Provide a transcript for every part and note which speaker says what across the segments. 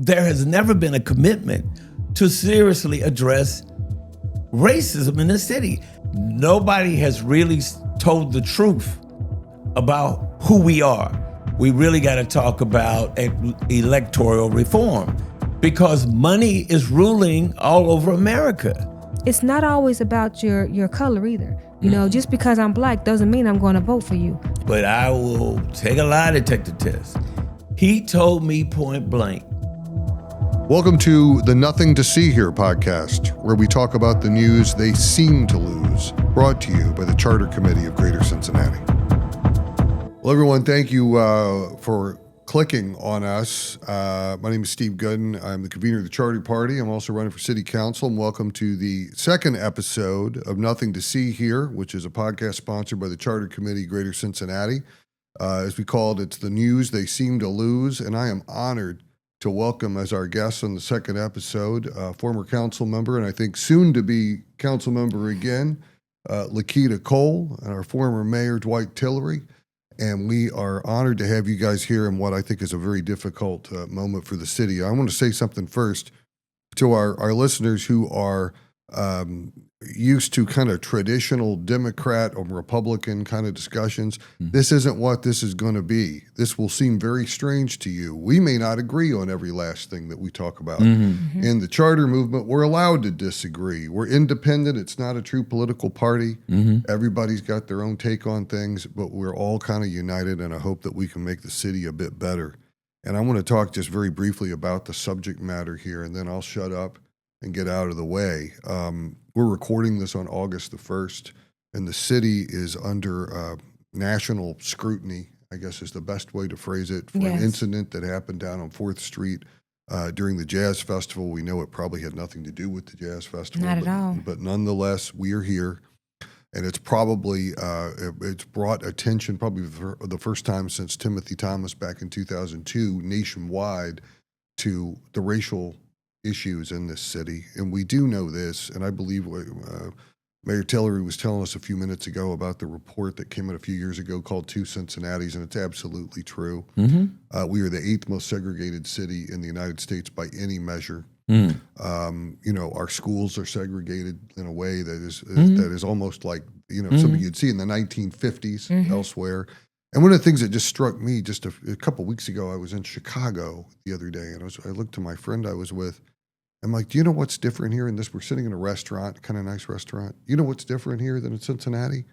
Speaker 1: there has never been a commitment to seriously address racism in the city. Nobody has really told the truth about who we are. We really got to talk about electoral reform because money is ruling all over America.
Speaker 2: It's not always about your color either. You know, just because I'm black doesn't mean I'm going to vote for you.
Speaker 1: But I will take a lie detector test. He told me point blank.
Speaker 3: Welcome to the Nothing to See Here podcast, where we talk about the news they seem to lose, brought to you by the Charter Committee of Greater Cincinnati. Well, everyone, thank you for clicking on us. My name is Steve Goodin. I'm the convener of the Charter Party. I'm also running for City Council. And welcome to the second episode of Nothing to See Here, which is a podcast sponsored by the Charter Committee Greater Cincinnati. As we call it, it's the news they seem to lose. And I am honored to welcome as our guest on the second episode, former council member, and I think soon to be council member again, Laketa Cole, and our former mayor, Dwight Tillery. And we are honored to have you guys here in what I think is a very difficult moment for the city. I want to say something first to our listeners who are used to kind of traditional Democrat or Republican kind of discussions. This isn't what this is going to be. This will seem very strange to you. We may not agree on every last thing that we talk about. In the charter movement, we're allowed to disagree. We're independent. It's not a true political party. Everybody's got their own take on things, but we're all kind of united, and I hope that we can make the city a bit better. And I want to talk just very briefly about the subject matter here, and then I'll shut up and get out of the way. We're recording this on August the 1st, and the city is under national scrutiny, I guess is the best way to phrase it, for an incident that happened down on 4th Street during the Jazz Festival. We know it probably had nothing to do with the Jazz Festival.
Speaker 2: Not at all.
Speaker 3: But nonetheless, we are here, and it's probably, it's brought attention probably for the first time since Timothy Thomas back in 2002 nationwide to the racial issues in this city. And we do know this, and I believe Mayor Tillery was telling us a few minutes ago about the report that came out a few years ago called Two Cincinnati's, and it's absolutely true. We are the 8th most segregated city in the United States by any measure. You know, our schools are segregated in a way that is almost like, you know, something you'd see in the 1950s elsewhere. And one of the things that just struck me just a couple weeks ago, I was in Chicago the other day, and I looked to my friend I was with. I'm like, do you know what's different here in this? We're sitting in a restaurant, kind of nice restaurant. You know what's different here than in Cincinnati?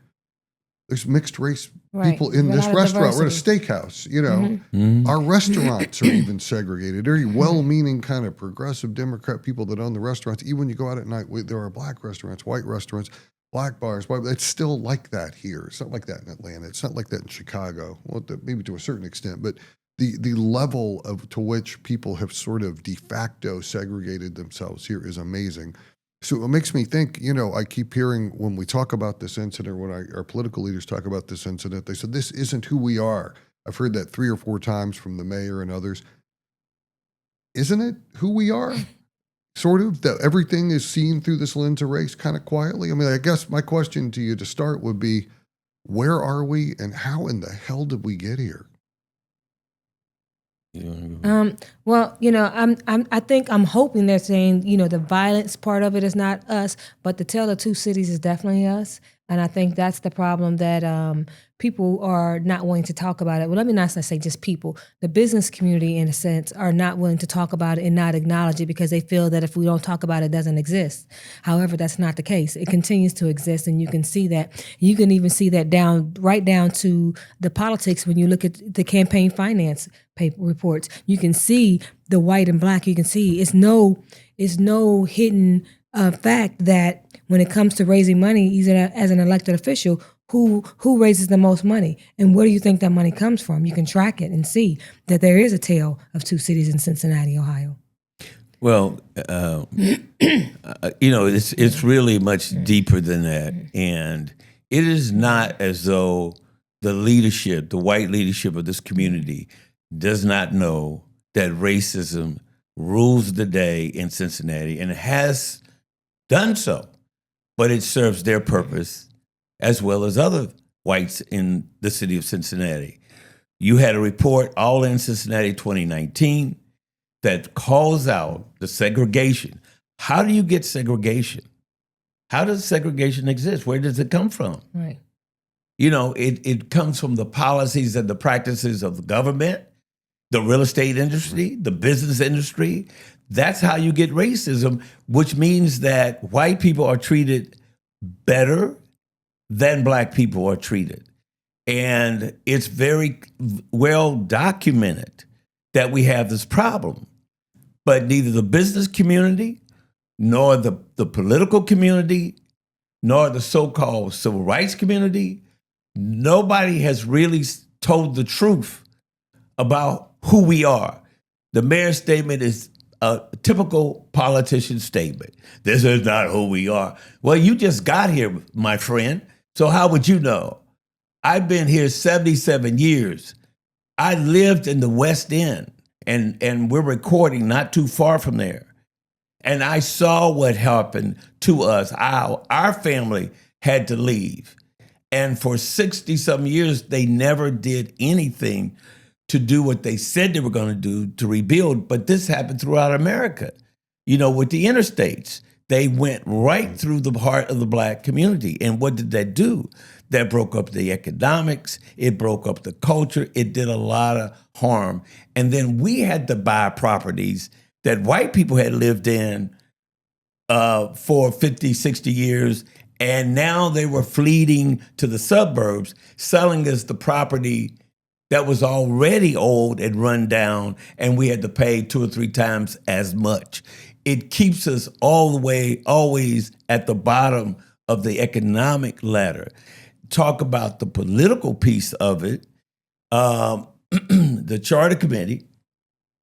Speaker 3: There's mixed race people in this restaurant. We're at a steakhouse, you know. Our restaurants are even segregated. Very well-meaning kind of progressive Democrat people that own the restaurants. Even when you go out at night, there are black restaurants, white restaurants, black bars. It's still like that here. It's not like that in Atlanta. It's not like that in Chicago. Well, maybe to a certain extent, but the level to which people have sort of de facto segregated themselves here is amazing. So it makes me think, you know, I keep hearing when we talk about this incident, when our political leaders talk about this incident, they said, this isn't who we are. I've heard that 3 or 4 times from the mayor and others. Isn't it who we are? Sort of, that everything is seen through this lens of race kind of quietly. I mean, I guess my question to you to start would be, where are we and how in the hell did we get here?
Speaker 2: Well, you know, I think I'm hoping they're saying, you know, the violence part of it is not us, but the tale of two cities is definitely us. And I think that's the problem that people are not willing to talk about it. Well, let me not say just people. The business community, in a sense, are not willing to talk about it and not acknowledge it because they feel that if we don't talk about it, it doesn't exist. However, that's not the case. It continues to exist, and you can see that. You can even see that right down to the politics when you look at the campaign finance reports. You can see the white and black. You can see it's no hidden fact that when it comes to raising money, even as an elected official, who raises the most money and where do you think that money comes from? You can track it and see that there is a tale of two cities in Cincinnati, Ohio.
Speaker 1: Well, you know, it's really much deeper than that. And it is not as though the leadership, the white leadership of this community does not know that racism rules the day in Cincinnati and has done so. But it serves their purpose as well as other whites in the city of Cincinnati. You had a report all in Cincinnati 2019 that calls out the segregation. How do you get segregation? How does segregation exist? Where does it come from?
Speaker 2: Right.
Speaker 1: You know, it comes from the policies and the practices of the government, the real estate industry, the business industry. That's how you get racism, which means that white people are treated better than black people are treated. And it's very well documented that we have this problem. But neither the business community, nor the political community, nor the so-called civil rights community, nobody has really told the truth about who we are. The mayor's statement is a typical politician statement. This is not who we are. Well, you just got here, my friend, so how would you know? I've been here 77 years. I lived in the West End, and we're recording not too far from there. And I saw what happened to us. Our family had to leave. And for 60-some years, they never did anything to do what they said they were going to do to rebuild. But this happened throughout America. You know, with the interstates, they went right through the heart of the black community. And what did that do? That broke up the economics. It broke up the culture. It did a lot of harm. And then we had to buy properties that white people had lived in for 50, 60 years. And now they were fleeing to the suburbs, selling us the property that was already old and run down, and we had to pay 2 or 3 times as much. It keeps us all the way, always at the bottom of the economic ladder. Talk about the political piece of it. The Charter Committee,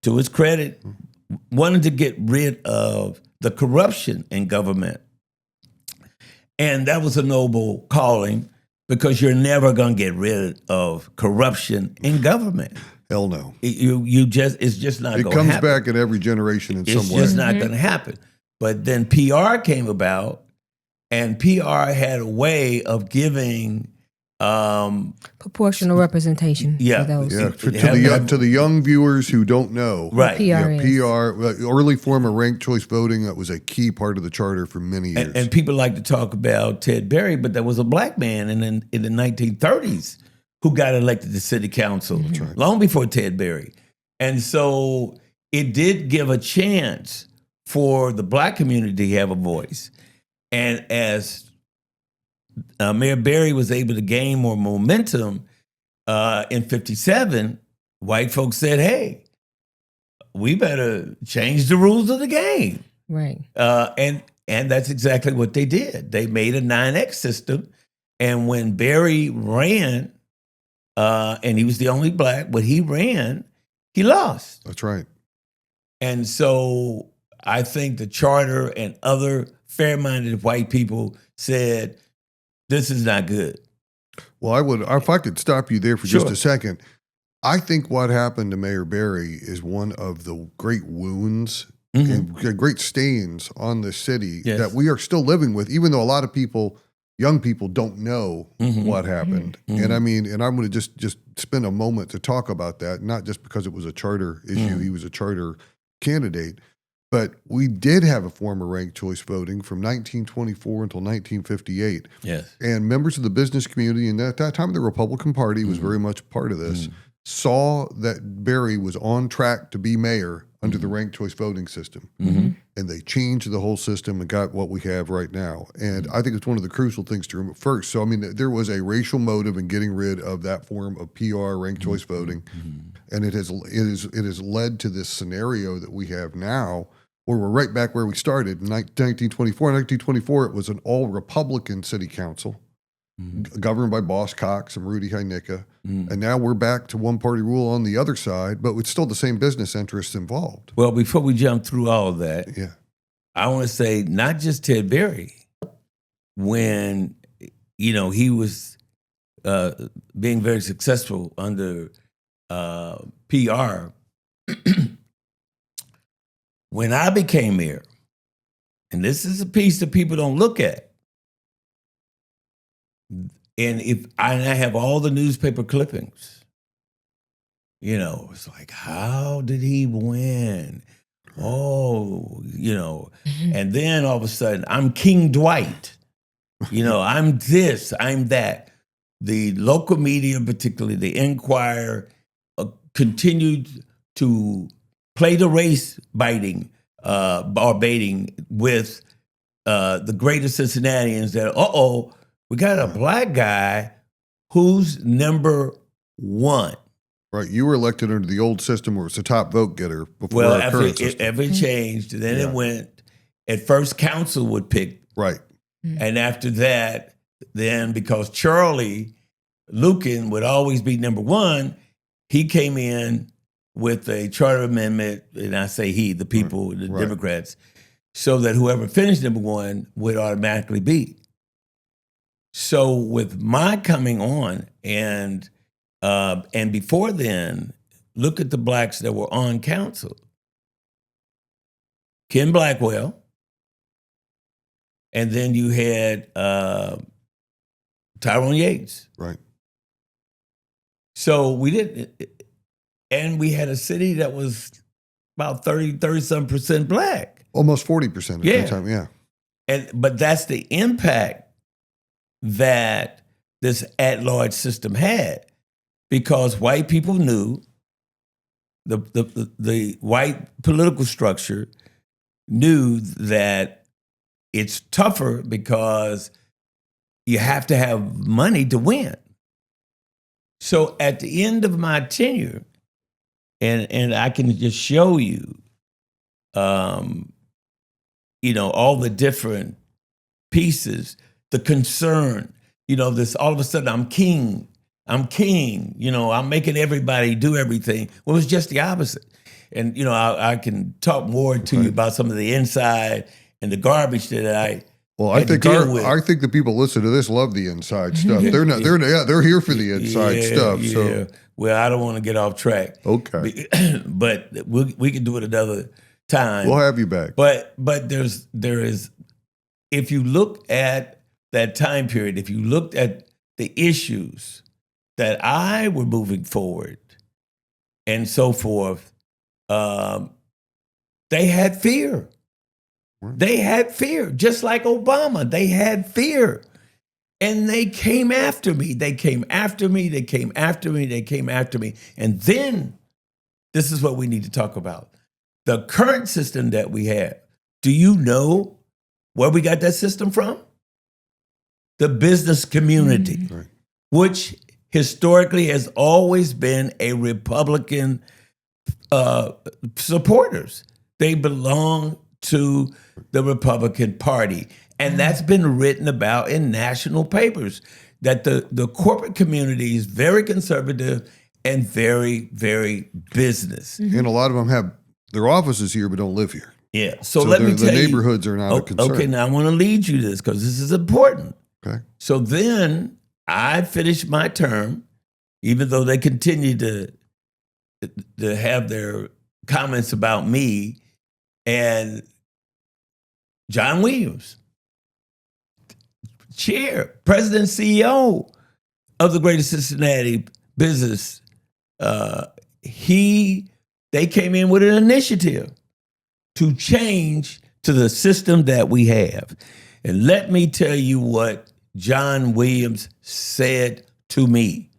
Speaker 1: to its credit, wanted to get rid of the corruption in government. And that was a noble calling, because you're never going to get rid of corruption in government.
Speaker 3: Hell no.
Speaker 1: It's just not going to happen.
Speaker 3: It comes back in every generation in some way.
Speaker 1: It's just not going to happen. But then PR came about, and PR had a way of giving
Speaker 2: proportional representation.
Speaker 1: Yeah,
Speaker 2: for those.
Speaker 3: Yeah, to the young viewers who don't know,
Speaker 1: right?
Speaker 3: PR, early form of ranked choice voting, that was a key part of the charter for many years.
Speaker 1: And people like to talk about Ted Berry, but there was a black man in the 1930s who got elected to city council long before Ted Berry, and so it did give a chance for the black community to have a voice, and as Mayor Berry was able to gain more momentum in 57. White folks said, hey, we better change the rules of the game.
Speaker 2: Right.
Speaker 1: And that's exactly what they did. They made a 9X system. And when Berry ran, and he was the only black, when he ran, he lost.
Speaker 3: That's right.
Speaker 1: And so I think the charter and other fair-minded white people said, this is not good.
Speaker 3: Well, if I could stop you there for just a second. I think what happened to Mayor Berry is one of the great wounds and great stains on the city that we are still living with, even though a lot of people, young people, don't know what happened. And I mean, and I'm going to just spend a moment to talk about that, not just because it was a charter issue. He was a charter candidate. But we did have a form of ranked choice voting from 1924 until 1958.
Speaker 1: Yes.
Speaker 3: And members of the business community, and at that time the Republican Party was very much part of this, saw that Berry was on track to be mayor under the ranked choice voting system. And they changed the whole system and got what we have right now. And I think it's one of the crucial things to remember first. So, I mean, there was a racial motive in getting rid of that form of PR ranked choice voting. And it has led to this scenario that we have now, where we're right back where we started in 1924. In 1924, it was an all-Republican city council, governed by Boss Cox and Rudy Heinicke. And now we're back to one-party rule on the other side, but it's still the same business interests involved.
Speaker 1: Well, before we jump through all of that, I want to say not just Ted Berry, when he was being very successful under PR. When I became mayor, and this is a piece that people don't look at, and I have all the newspaper clippings, It's like, how did he win? Oh, and then all of a sudden, I'm King Dwight. I'm this, I'm that. The local media, particularly the Enquirer, continued to play the race baiting with the greater Cincinnatians that, we got a black guy who's number one.
Speaker 3: Right. You were elected under the old system where it was the top vote getter before our current system.
Speaker 1: After it changed, then it went, at first council would pick.
Speaker 3: Right.
Speaker 1: And after that, then because Charlie Lucan would always be number one, he came in with a charter amendment, and I say he, the people, the Democrats, so that whoever finished number one would automatically be. So with my coming on, and before then, look at the blacks that were on council. Ken Blackwell, and then you had Tyrone Yates.
Speaker 3: Right.
Speaker 1: So we didn't, and we had a city that was about 30-some% black.
Speaker 3: Almost 40% at that time, yeah.
Speaker 1: But that's the impact that this at-large system had, because white people knew, the white political structure knew that it's tougher because you have to have money to win. So at the end of my tenure, and I can just show you, all the different pieces, the concern, this all of a sudden I'm king, I'm making everybody do everything. Well, it was just the opposite. And, I can talk more to you about some of the inside and the garbage that I
Speaker 3: think the people listen to this love the inside stuff. They're here for the inside stuff.
Speaker 1: Yeah.
Speaker 3: So,
Speaker 1: well, I don't want to get off track.
Speaker 3: Okay,
Speaker 1: but we can do it another time.
Speaker 3: We'll have you back.
Speaker 1: But there is, if you look at that time period, if you looked at the issues that I were moving forward and so forth, they had fear. They had fear, just like Obama. They had fear. And they came after me. They came after me. They came after me. They came after me. And then this is what we need to talk about. The current system that we have. Do you know where we got that system from? The business community, which historically has always been a Republican supporters. They belong to the Republican Party. And that's been written about in national papers, that the corporate community is very conservative and very, very business.
Speaker 3: And a lot of them have their offices here but don't live here.
Speaker 1: Yeah. So let me tell you.
Speaker 3: The neighborhoods are not a concern.
Speaker 1: Okay, now I want to lead you to this because this is important.
Speaker 3: Okay.
Speaker 1: So then I finished my term, even though they continued to have their comments about me, and John Williams, president, CEO of the Greater Cincinnati Business, they came in with an initiative to change to the system that we have. And let me tell you what John Williams said to me.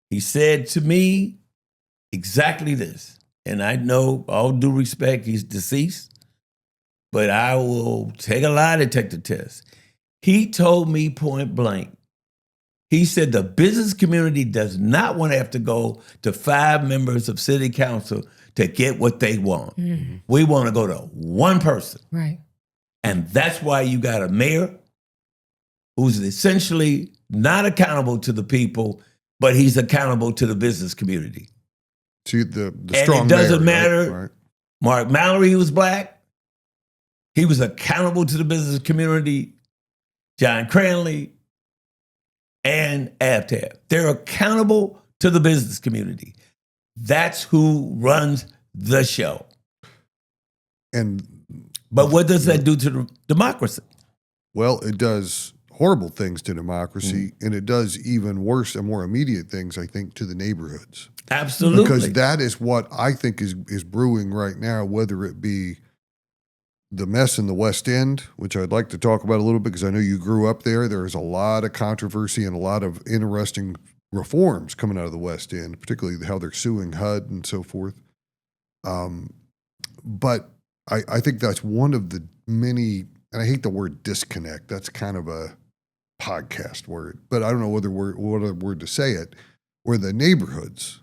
Speaker 1: He said to me exactly this. And I know, all due respect, he's deceased, but I will take a lie detector test. He told me point blank. He said the business community does not want to have to go to 5 members of city council to get what they want. Mm-hmm. We want to go to one person.
Speaker 2: Right.
Speaker 1: And that's why you got a mayor who's essentially not accountable to the people, but he's accountable to the business community.
Speaker 3: To the
Speaker 1: strong mayor. And it doesn't matter.
Speaker 3: Right.
Speaker 1: Mark Mallory was black. He was accountable to the business community. John Cranley and Abtab. They're accountable to the business community. That's who runs the show.
Speaker 3: But
Speaker 1: what does that do to the democracy?
Speaker 3: Well, it does horrible things to democracy, and it does even worse and more immediate things, I think, to the neighborhoods.
Speaker 1: Absolutely.
Speaker 3: Because that is what I think is brewing right now, whether it be the mess in the West End, which I'd like to talk about a little bit because I know you grew up there. There's a lot of controversy and a lot of interesting reforms coming out of the West End, particularly how they're suing HUD and so forth. But I think that's one of the many, and I hate the word disconnect. That's kind of a podcast word, but I don't know what other word to say it, where the neighborhoods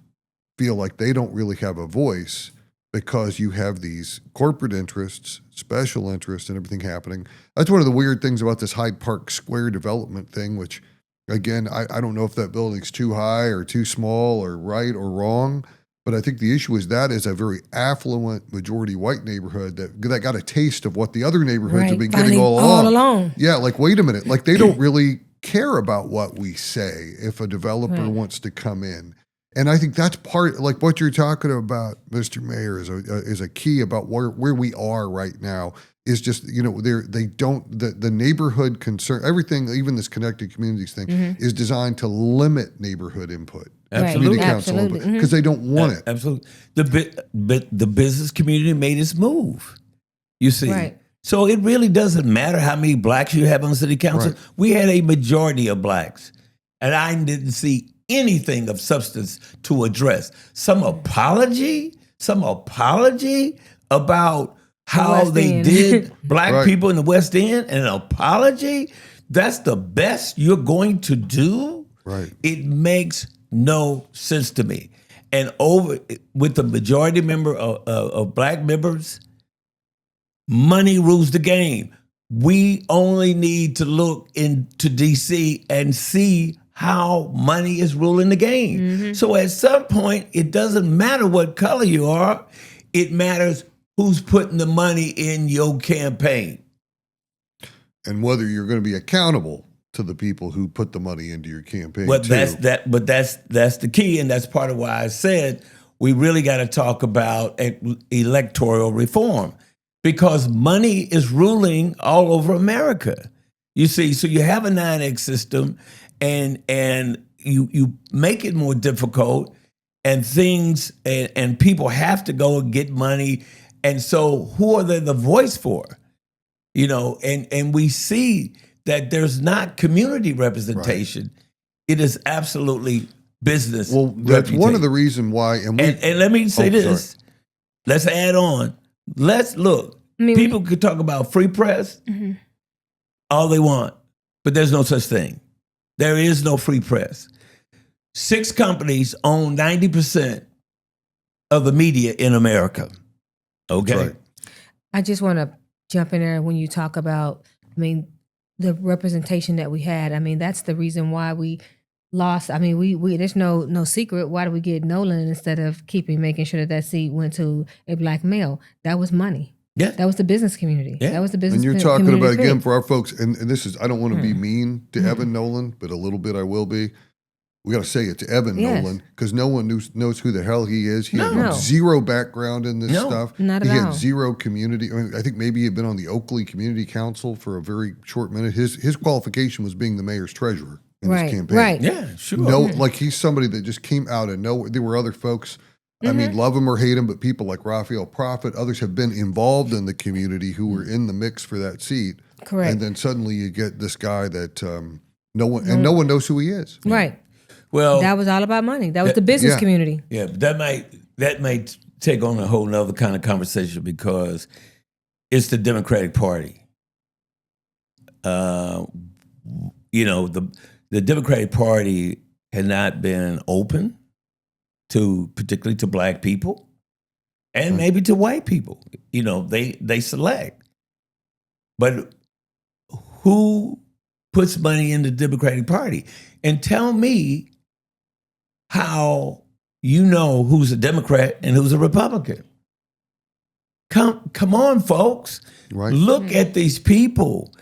Speaker 3: feel like they don't really have a voice because you have these corporate interests, special interests, and everything happening. That's one of the weird things about this Hyde Park Square development thing, which, again, I don't know if that building's too high or too small or right or wrong, but I think the issue is that is a very affluent, majority white neighborhood that got a taste of what the other neighborhoods have been getting all along. Yeah, like, wait a minute. Like, they don't really care about what we say if a developer wants to come in. And I think that's part, like what you're talking about, Mr. Mayor, is a key about where we are right now. Is just, the neighborhood concern, everything, even this connected communities thing, is designed to limit neighborhood input.
Speaker 1: Absolutely.
Speaker 3: Community council input, because they don't want it.
Speaker 1: Absolutely. The business community made its move, you see.
Speaker 2: Right.
Speaker 1: So it really doesn't matter how many blacks you have on the city council.
Speaker 3: Right.
Speaker 1: We had a majority of blacks, and I didn't see anything of substance to address. Some apology about how they did black people in the West End, and an apology. That's the best you're going to do?
Speaker 3: Right.
Speaker 1: It makes no sense to me. And with the majority member of black members, money rules the game. We only need to look into DC and see how money is ruling the game. So at some point, it doesn't matter what color you are. It matters who's putting the money in your campaign.
Speaker 3: And whether you're going to be accountable to the people who put the money into your campaign.
Speaker 1: But that's the key, and that's part of why I said we really got to talk about electoral reform, because money is ruling all over America. You see, so you have a 9X system, and you make it more difficult, and things and people have to go and get money, and so who are they the voice for? And we see that there's not community representation. Right. It is absolutely business.
Speaker 3: Well, that's one of the reasons why. And
Speaker 1: let me say this. Sorry. Let's add on. Let's look. People could talk about free press all they want, but there's no such thing. There is no free press. 6 companies own 90% of the media in America. Okay. Right.
Speaker 2: I just want to jump in there when you talk about, the representation that we had. That's the reason why we lost. We there's no secret. Why did we get Nolan instead of making sure that seat went to a black male? That was money.
Speaker 1: Yeah.
Speaker 2: That was the business community. Yeah. That was the business community.
Speaker 3: And you're talking about, again, for our folks, and this is, I don't want to be mean to Evan Nolan, but a little bit I will be. We got to say it's Evan Nolan, because no one knows who the hell he is. He had zero background in this stuff.
Speaker 2: Not at all.
Speaker 3: He had zero community. I think maybe he had been on the Oakley Community Council for a very short minute. His qualification was being the mayor's treasurer in his campaign.
Speaker 2: Right.
Speaker 1: Yeah, sure.
Speaker 3: He's somebody that just came out of nowhere. There were other folks. Love him or hate him, but people like Raphael Prophet, others have been involved in the community who were in the mix for that seat.
Speaker 2: Correct.
Speaker 3: And then suddenly you get this guy that no one knows who he is.
Speaker 2: Right.
Speaker 1: Well,
Speaker 2: that was all about money. That was the business community.
Speaker 1: Yeah, but that might take on a whole nother kind of conversation, because it's the Democratic Party. The Democratic Party had not been open particularly to black people, and maybe to white people. They select. But who puts money in the Democratic Party? And tell me how you know who's a Democrat and who's a Republican. Come on, folks.
Speaker 3: Right.
Speaker 1: Look at these people.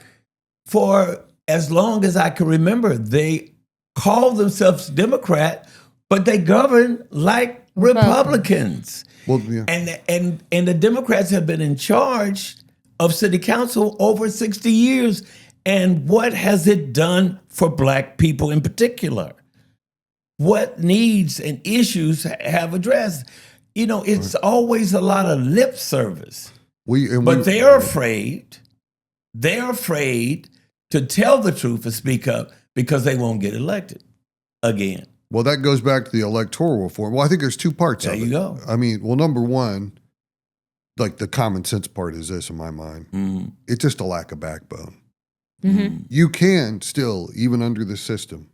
Speaker 1: For as long as I can remember, they call themselves Democrat, but they govern like Republicans.
Speaker 3: Well, yeah.
Speaker 1: And the Democrats have been in charge of city council over 60 years, And what has it done for black people in particular? What needs and issues have addressed? You know, it's always a lot of lip service. But they're afraid. They're afraid to tell the truth and speak up because they won't get elected again.
Speaker 3: Well, that goes back to the electoral reform. Well, I think there's two parts of it.
Speaker 1: There you go.
Speaker 3: I mean, well, number one, like the common sense part is this in my mind.
Speaker 1: Mm-hmm.
Speaker 3: It's just a lack of backbone.
Speaker 2: Mm-hmm.
Speaker 3: You can still, even under the system,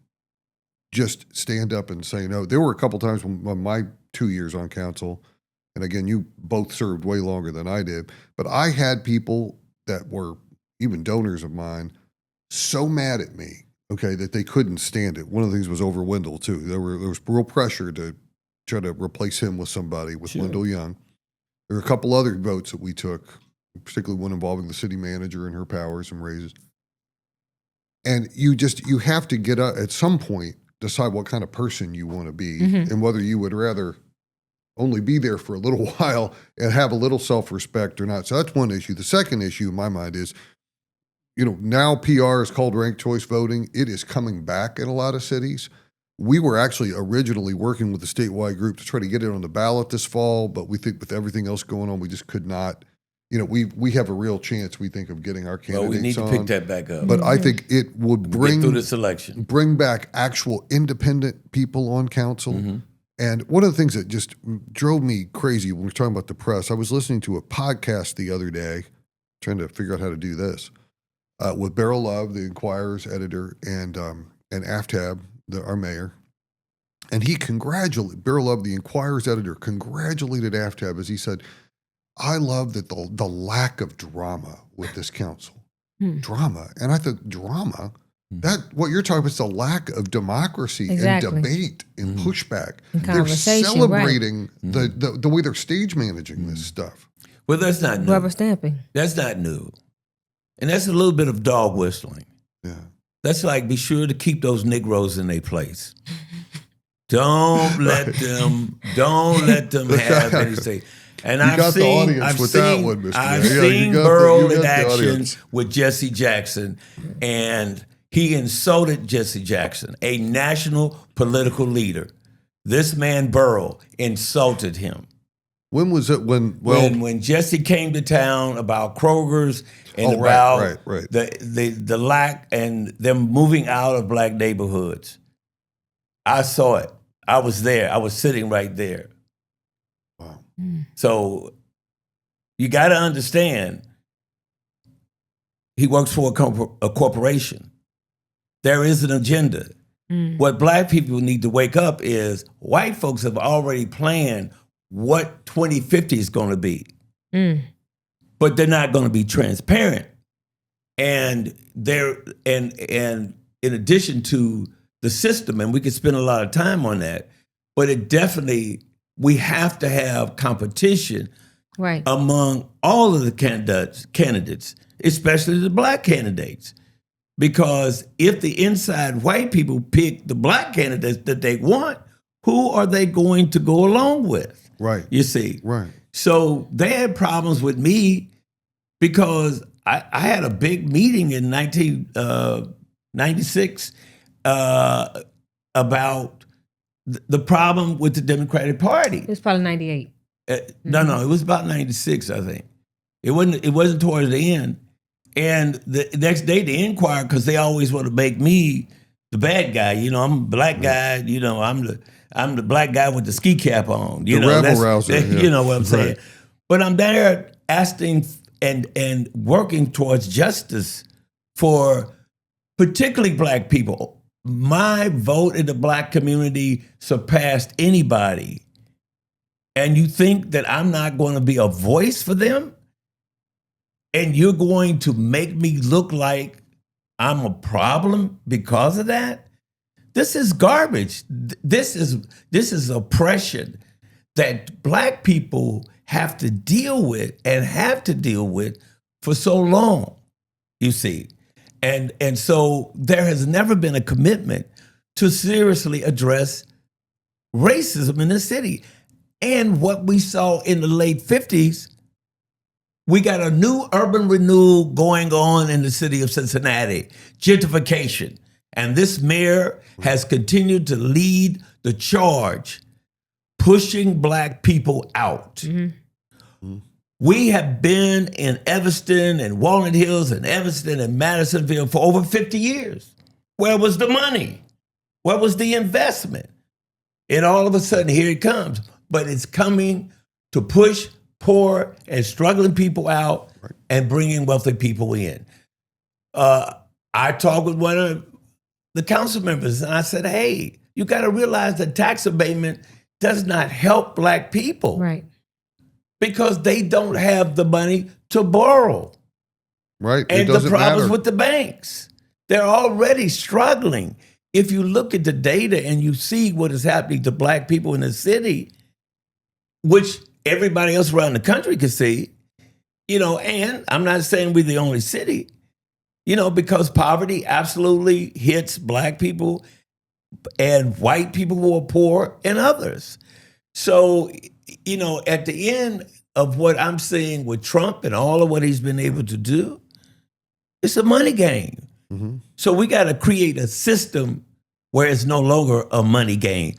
Speaker 3: just stand up and say no. There were a couple times when my 2 years on council, and again, you both served way longer than I did, but I had people that were even donors of mine so mad at me, okay, that they couldn't stand it. One of the things was over Wendell, too. There was real pressure to try to replace him with somebody, with
Speaker 1: Sure.
Speaker 3: Wendell Young. There were a couple other votes that we took, particularly one involving the city manager and her powers and raises. And you have to get up at some point, decide what kind of person you want to be and whether you would rather only be there for a little while and have a little self-respect or not. So that's one issue. The second issue in my mind is, you know, now PR is called ranked choice voting. It is coming back in a lot of cities. We were actually originally working with the statewide group to try to get it on the ballot this fall, but we think with everything else going on, we just could not. You know, we have a real chance, we think, of getting our candidates on.
Speaker 1: Well, we need to pick that back up.
Speaker 3: But I think it would
Speaker 1: Get through
Speaker 3: bring
Speaker 1: this election.
Speaker 3: back actual independent people on council. And one of the things that just drove me crazy when we're talking about the press, I was listening to a podcast the other day, trying to figure out how to do this, with Beryl Love, the Inquirer's editor, and Aftab, our mayor. And Beryl Love, the Inquirer's editor, congratulated Aftab as he said, I love that the lack of drama with this council. Drama. And I thought, drama? That what you're talking about is the lack of democracy and debate and pushback.
Speaker 2: And
Speaker 3: they're
Speaker 2: conversation,
Speaker 3: celebrating the way they're stage managing this stuff.
Speaker 1: Well, that's not new.
Speaker 2: Rubber stamping.
Speaker 1: That's not new. And that's a little bit of dog whistling.
Speaker 3: Yeah.
Speaker 1: That's like, be sure to keep those Negroes in their place. Don't let them have any say. And I've seen Burl in action with Jesse Jackson, and he insulted Jesse Jackson, a national political leader. This man Burl insulted him.
Speaker 3: When was it?
Speaker 1: When Jesse came to town about Kroger's and the lack and them moving out of black neighborhoods. I saw it. I was there. I was sitting right there.
Speaker 3: Wow.
Speaker 1: So you got to understand, he works for a corporation. There is an agenda. What black people need to wake up is white folks have already planned what 2050 is going to be. But they're not going to be transparent. And in addition to the system, and we could spend a lot of time on that, but we have to have competition among all of the candidates, especially the black candidates. Because if the inside white people pick the black candidates that they want, who are they going to go along with?
Speaker 3: Right.
Speaker 1: You see?
Speaker 3: Right.
Speaker 1: So they had problems with me because I had a big meeting in 1996 about the problem with the Democratic Party.
Speaker 2: It was probably 98.
Speaker 1: No, it was about 96, I think. It wasn't towards the end. And the next day they inquired because they always want to make me the bad guy. You know, I'm a black guy. You know, I'm the black guy with the ski cap on. You know,
Speaker 3: rabble rouser.
Speaker 1: You know what I'm saying. But I'm there asking and working towards justice for particularly black people. My vote in the black community surpassed anybody. And you think that I'm not going to be a voice for them? And you're going to make me look like I'm a problem because of that? This is garbage. This is oppression that black people have to deal with for so long, you see. And so there has never been a commitment to seriously address racism in the city. And what we saw in the late 50s We got a new urban renewal going on in the city of Cincinnati, gentrification. And this mayor has continued to lead the charge, pushing Black people out.
Speaker 2: Mm-hmm.
Speaker 1: We have been in Evanston and Walnut Hills and Evanston and Madisonville for over 50 years. Where was the money? Where was the investment? And all of a sudden, here it comes. But it's coming to push poor and struggling people out and bringing wealthy people in. I talked with one of the council members and I said, hey, you got to realize that tax abatement does not help Black people.
Speaker 2: Right.
Speaker 1: Because they don't have the money to borrow.
Speaker 3: Right.
Speaker 1: And
Speaker 3: it
Speaker 1: the problems
Speaker 3: matter.
Speaker 1: with the banks. They're already struggling. If you look at the data and you see what is happening to Black people in the city, which everybody else around the country can see, and I'm not saying we're the only city, because poverty absolutely hits Black people and white people who are poor and others. So, at the end of what I'm seeing with Trump and all of what he's been able to do, it's a money game.
Speaker 3: Mm-hmm.
Speaker 1: So we got to create a system where it's no longer a money game.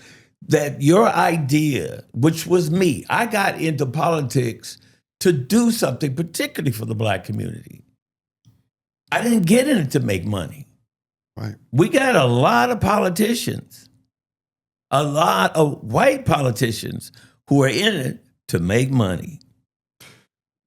Speaker 1: That your idea, which was me, I got into politics to do something particularly for the Black community. I didn't get in it to make money.
Speaker 3: Right.
Speaker 1: We got a lot of politicians, a lot of white politicians who are in it to make money.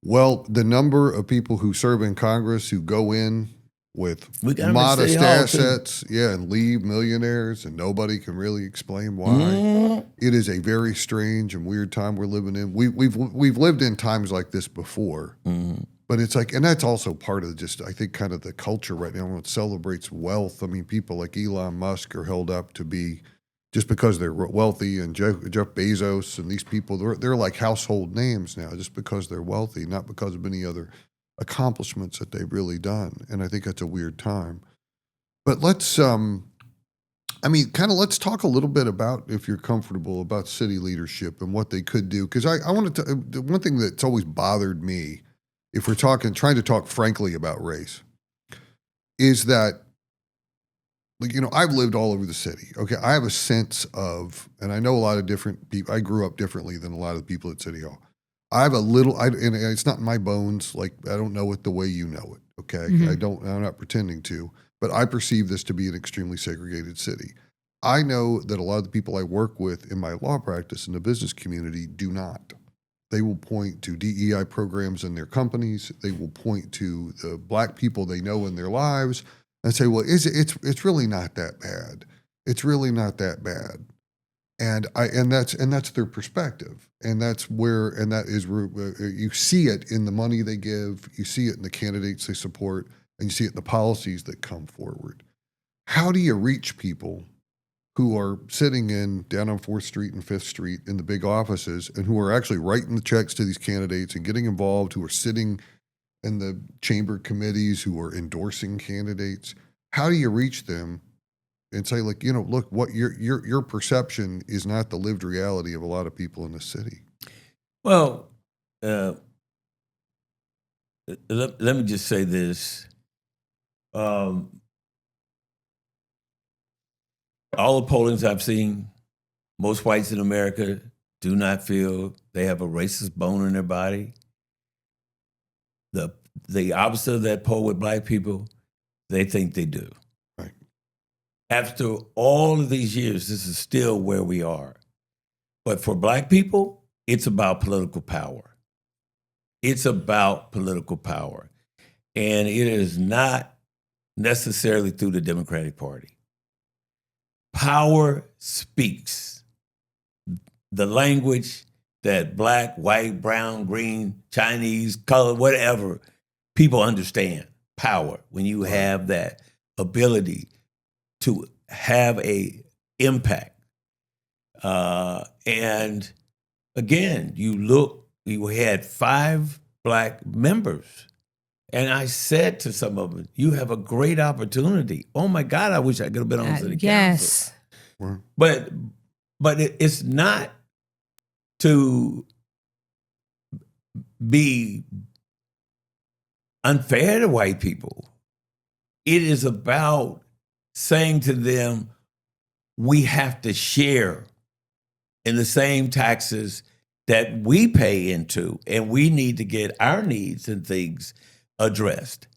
Speaker 3: Well, the number of people who serve in Congress who go in with
Speaker 1: got
Speaker 3: modest assets, and leave millionaires, and nobody can really explain why.
Speaker 1: Mm.
Speaker 3: It is a very strange and weird time we're living in. We've lived in times like this before, but it's like, and that's also part of just, I think, kind of the culture right now when it celebrates wealth. I mean, people like Elon Musk are held up to be, just because they're wealthy, and Jeff Bezos and these people, they're like household names now just because they're wealthy, not because of any other accomplishments that they've really done. And I think that's a weird time. But let's, let's talk a little bit about, if you're comfortable, about city leadership and what they could do. Because I wanted to, the one thing that's always bothered me, if we're trying to talk frankly about race, is that, I've lived all over the city. Okay, I have a sense of, and I know a lot of different people. I grew up differently than a lot of the people at City Hall. I have a little, and it's not in my bones. Like, I don't know it the way you know it. Okay,
Speaker 2: Mm-hmm.
Speaker 3: I'm not pretending to, but I perceive this to be an extremely segregated city. I know that a lot of the people I work with in my law practice in the business community do not. They will point to DEI programs in their companies. They will point to the Black people they know in their lives. And say, well, it's really not that bad. It's really not that bad, and that's their perspective, and that's where, and that is where you see it in the money they give, you see it in the candidates they support, and you see it in the policies that come forward. How do you reach people who are sitting down on 4th Street and 5th Street in the big offices, and who are actually writing the checks to these candidates and getting involved, who are sitting in the chamber committees, who are endorsing candidates? How do you reach them and say, like, look, what your perception is not the lived reality of a lot of people in the city?
Speaker 1: Well, let me just say this. All the pollings I've seen, most whites in America do not feel they have a racist bone in their body. The opposite of that poll with Black people, they think they do.
Speaker 3: Right.
Speaker 1: After all of these years, this is still where we are. But for Black people, it's about political power. It's about political power. And it is not necessarily through the Democratic Party. Power speaks. The language that Black, white, brown, green, Chinese, colored, whatever, people understand power when you have that ability to have a impact. And again, you had 5 Black members. And I said to some of them, you have a great opportunity. Oh my God, I wish I could have been on city council.
Speaker 2: Yes.
Speaker 1: But it's not to be unfair to white people. It is about saying to them, we have to share in the same taxes that we pay into, and we need to get our needs and things addressed.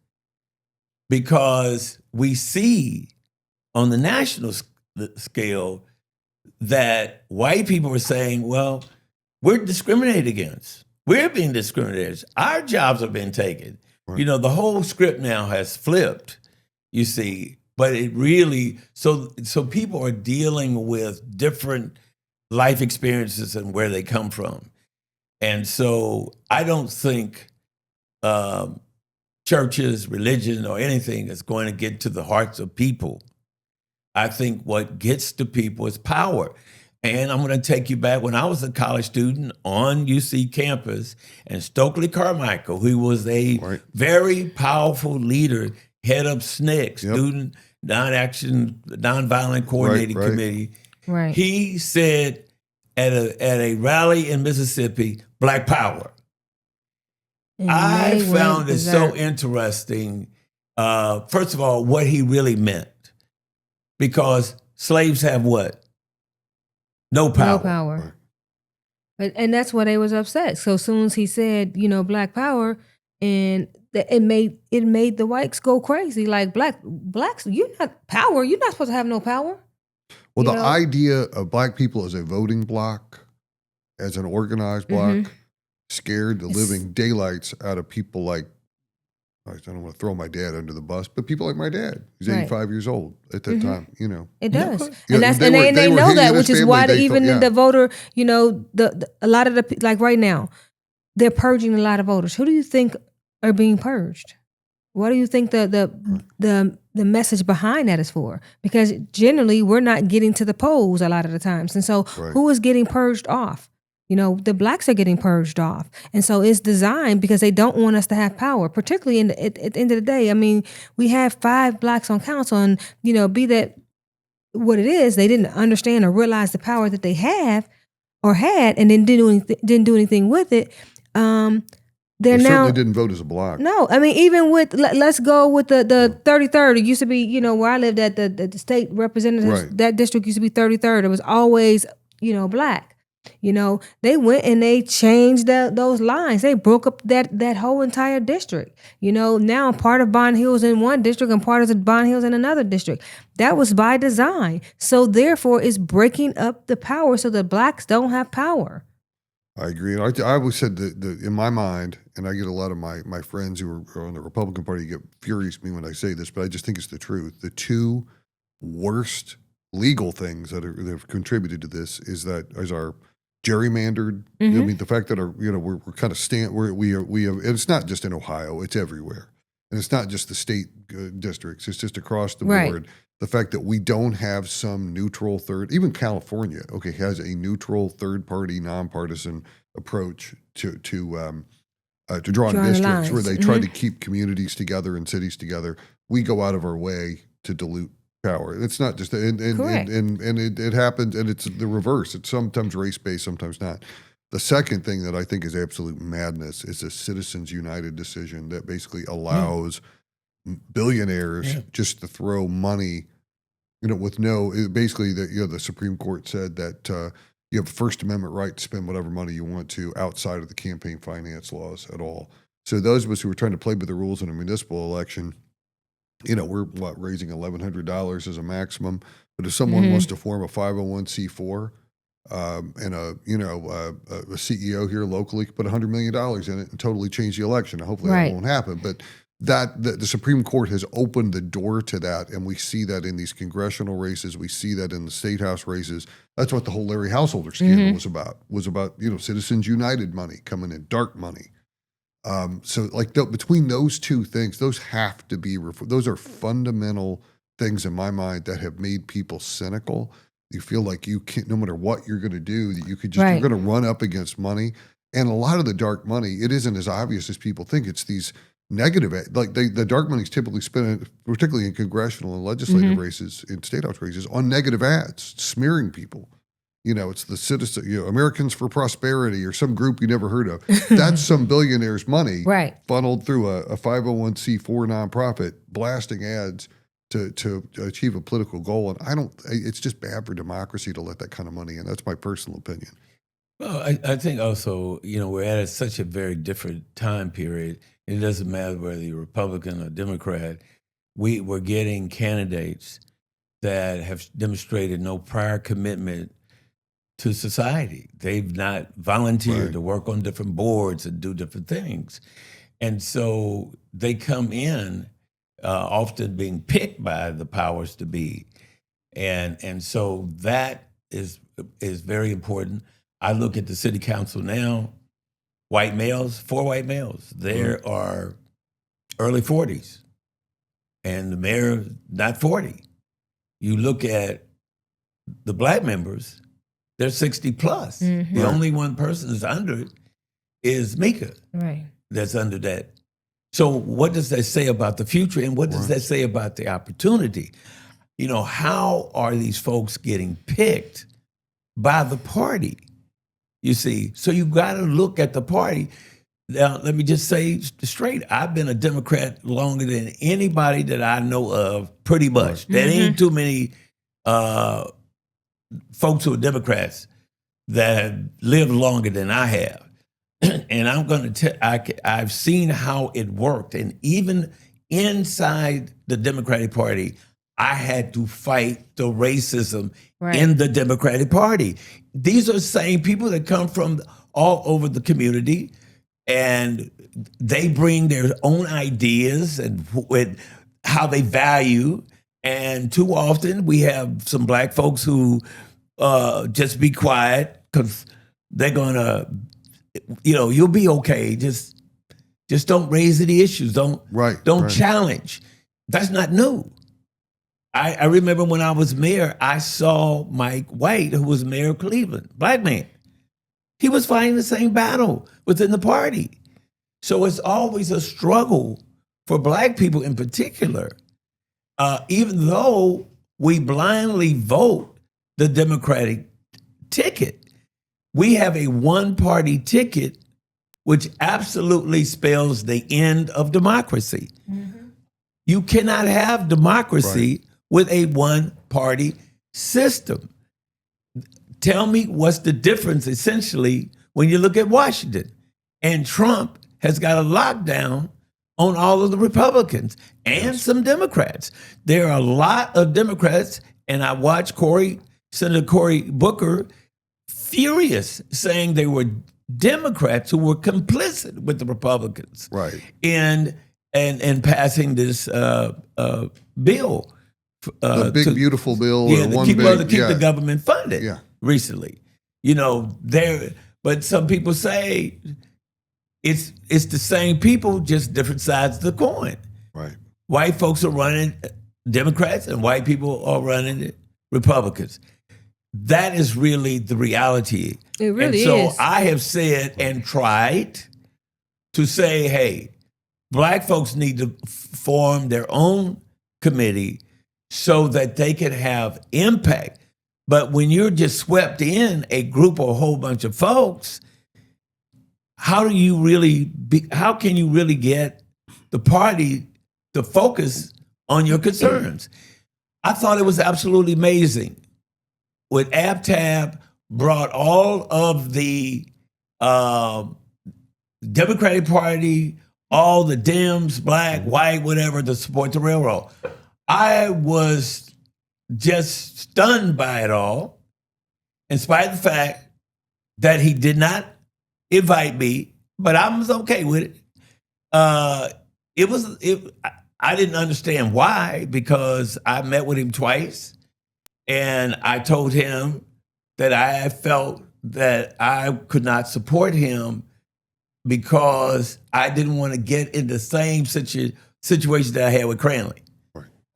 Speaker 1: Because we see on the national scale that white people are saying, well, we're discriminated against. We're being discriminated. Our jobs have been taken. Right. The whole script now has flipped, you see. But it really, so people are dealing with different life experiences and where they come from. And so I don't think churches, religion, or anything is going to get to the hearts of people. I think what gets to people is power. And I'm going to take you back when I was a college student on UC campus, and Stokely Carmichael, who was a very powerful leader, head of SNCC, Student Nonviolent Coordinating Committee.
Speaker 2: Right.
Speaker 1: He said at a rally in Mississippi, Black Power. And I found it so interesting, first of all, what he really meant. Because slaves have what? No power.
Speaker 2: No power. And that's why they was upset. So as soon as he said, Black Power, and it made the whites go crazy. Like blacks, you're not power. You're not supposed to have no power.
Speaker 3: Well, the idea of black people as a voting bloc, as an organized bloc, scared the living daylights out of people like, I don't want to throw my dad under the bus, but people like my dad. He's 85 years old at that time,
Speaker 2: It does.
Speaker 3: Yeah,
Speaker 2: and they know that, which is why the voter, a lot of the, like right now, they're purging a lot of voters. Who do you think are being purged? What do you think the message behind that is for? Because generally we're not getting to the polls a lot of the times. And so who is getting purged off? The blacks are getting purged off. And so it's designed because they don't want us to have power, particularly at the end of the day. I mean, we have 5 blacks on council, and, be that what it is, they didn't understand or realize the power that they have or had, and then didn't do anything with it. They
Speaker 3: certainly didn't vote as a bloc.
Speaker 2: No, I mean, even with, let's go with the 33rd. It used to be, where I lived at, the state representatives, that district used to be 33rd. It was always, black. They went and they changed those lines. They broke up that whole entire district. Now part of Bond Hill's in one district and part of Bond Hill's in another district. That was by design. So therefore, it's breaking up the power so the blacks don't have power.
Speaker 3: I agree. And I always said that in my mind, and I get a lot of my friends who are on the Republican Party get furious at me when I say this, but I just think it's the truth. The two worst legal things that have contributed to this is our gerrymandered. I mean, the fact that we're kind of we have, and it's not just in Ohio, it's everywhere, and it's not just the state districts, it's just across the board. The fact that we don't have some neutral third, even California, has a neutral third party, nonpartisan approach to drawing districts lines. Where they try to keep communities together and cities together. We go out of our way to dilute power. It's not just and it happens, and it's the reverse. It's sometimes race based, sometimes not. The second thing that I think is absolute madness is a Citizens United decision that basically allows billionaires just to throw money, with basically the Supreme Court said that you have a First Amendment right to spend whatever money you want to outside of the campaign finance laws at all. So those of us who are trying to play by the rules in a municipal election, we're raising $1,100 as a maximum. But if someone wants to form a 501c4 and a CEO here locally could put $100 million in it and totally change the election. Now, hopefully that won't happen, but the Supreme Court has opened the door to that, and we see that in these congressional races. We see that in the state house races. That's what the whole Larry Householder scandal was about. Citizens United money coming in, dark money. So between those two things, those have to be those are fundamental things in my mind that have made people cynical. You feel like you can't, no matter what you're going to do, that you could just you're going to run up against money. And a lot of the dark money, it isn't as obvious as people think. It's these negative, the dark money is typically spent, particularly in congressional and legislative races, in state house races, on negative ads, smearing people. it's the citizen, Americans for Prosperity or some group you never heard of. That's some billionaire's money
Speaker 2: Right.
Speaker 3: funneled through a 501c4 nonprofit, blasting ads to achieve a political goal. And it's just bad for democracy to let that kind of money in. That's my personal opinion.
Speaker 1: Well, I think also, we're at such a very different time period. It doesn't matter whether you're Republican or Democrat. We're getting candidates that have demonstrated no prior commitment to society. They've not volunteered to work on different boards and do different things. And so they come in often being picked by the powers to be. And so that is very important. I look at the city council now, white males, 4 white males. There are early 40s, and the mayor, not 40. You look at the black members, they're 60 plus.
Speaker 2: Mm-hmm.
Speaker 1: The only one person that's under it is Mika.
Speaker 2: Right.
Speaker 1: That's under that. So what does that say about the future, and what does that say about the opportunity? How are these folks getting picked by the party? You see, so you got to look at the party. Now, let me just say straight, I've been a Democrat longer than anybody that I know of, pretty much. There ain't too many folks who are Democrats that have lived longer than I have. And I'm going to tell, I've seen how it worked. And even inside the Democratic Party, I had to fight the racism in the Democratic Party. These are the same people that come from all over the community, and they bring their own ideas and how they value. And too often we have some black folks who just be quiet because they're going to, you'll be okay. Just don't raise any issues. Don't challenge. That's not new. I remember when I was mayor, I saw Mike White, who was mayor of Cleveland, black man. He was fighting the same battle within the party. So it's always a struggle for black people in particular. Even though we blindly vote the Democratic ticket, we have a one-party ticket, which absolutely spells the end of democracy. Mm-hmm. You cannot have democracy with a one-party system. Tell me what's the difference, essentially, when you look at Washington. And Trump has got a lockdown on all of the Republicans and some Democrats. There are a lot of Democrats, and I watched Senator Cory Booker furious, saying they were Democrats who were complicit with the Republicans in passing this bill.
Speaker 3: The big beautiful bill.
Speaker 1: To keep the government funded recently. But some people say it's the same people, just different sides of the coin.
Speaker 3: Right.
Speaker 1: White folks are running Democrats and white people are running Republicans. That is really the reality.
Speaker 2: It really
Speaker 1: is.
Speaker 2: And
Speaker 1: so I have said and tried to say, hey, black folks need to form their own committee so that they can have impact. But when you're just swept in a group or a whole bunch of folks, how can you really get the party to focus on your concerns? I thought it was absolutely amazing. When AbTab brought all of the Democratic Party, all the Dems, black, white, whatever, to support the railroad. I was just stunned by it all, in spite of the fact that he did not invite me, but I was okay with it. I didn't understand why, because I met with him twice, and I told him that I felt that I could not support him because I didn't want to get in the same situation that I had with Cranley.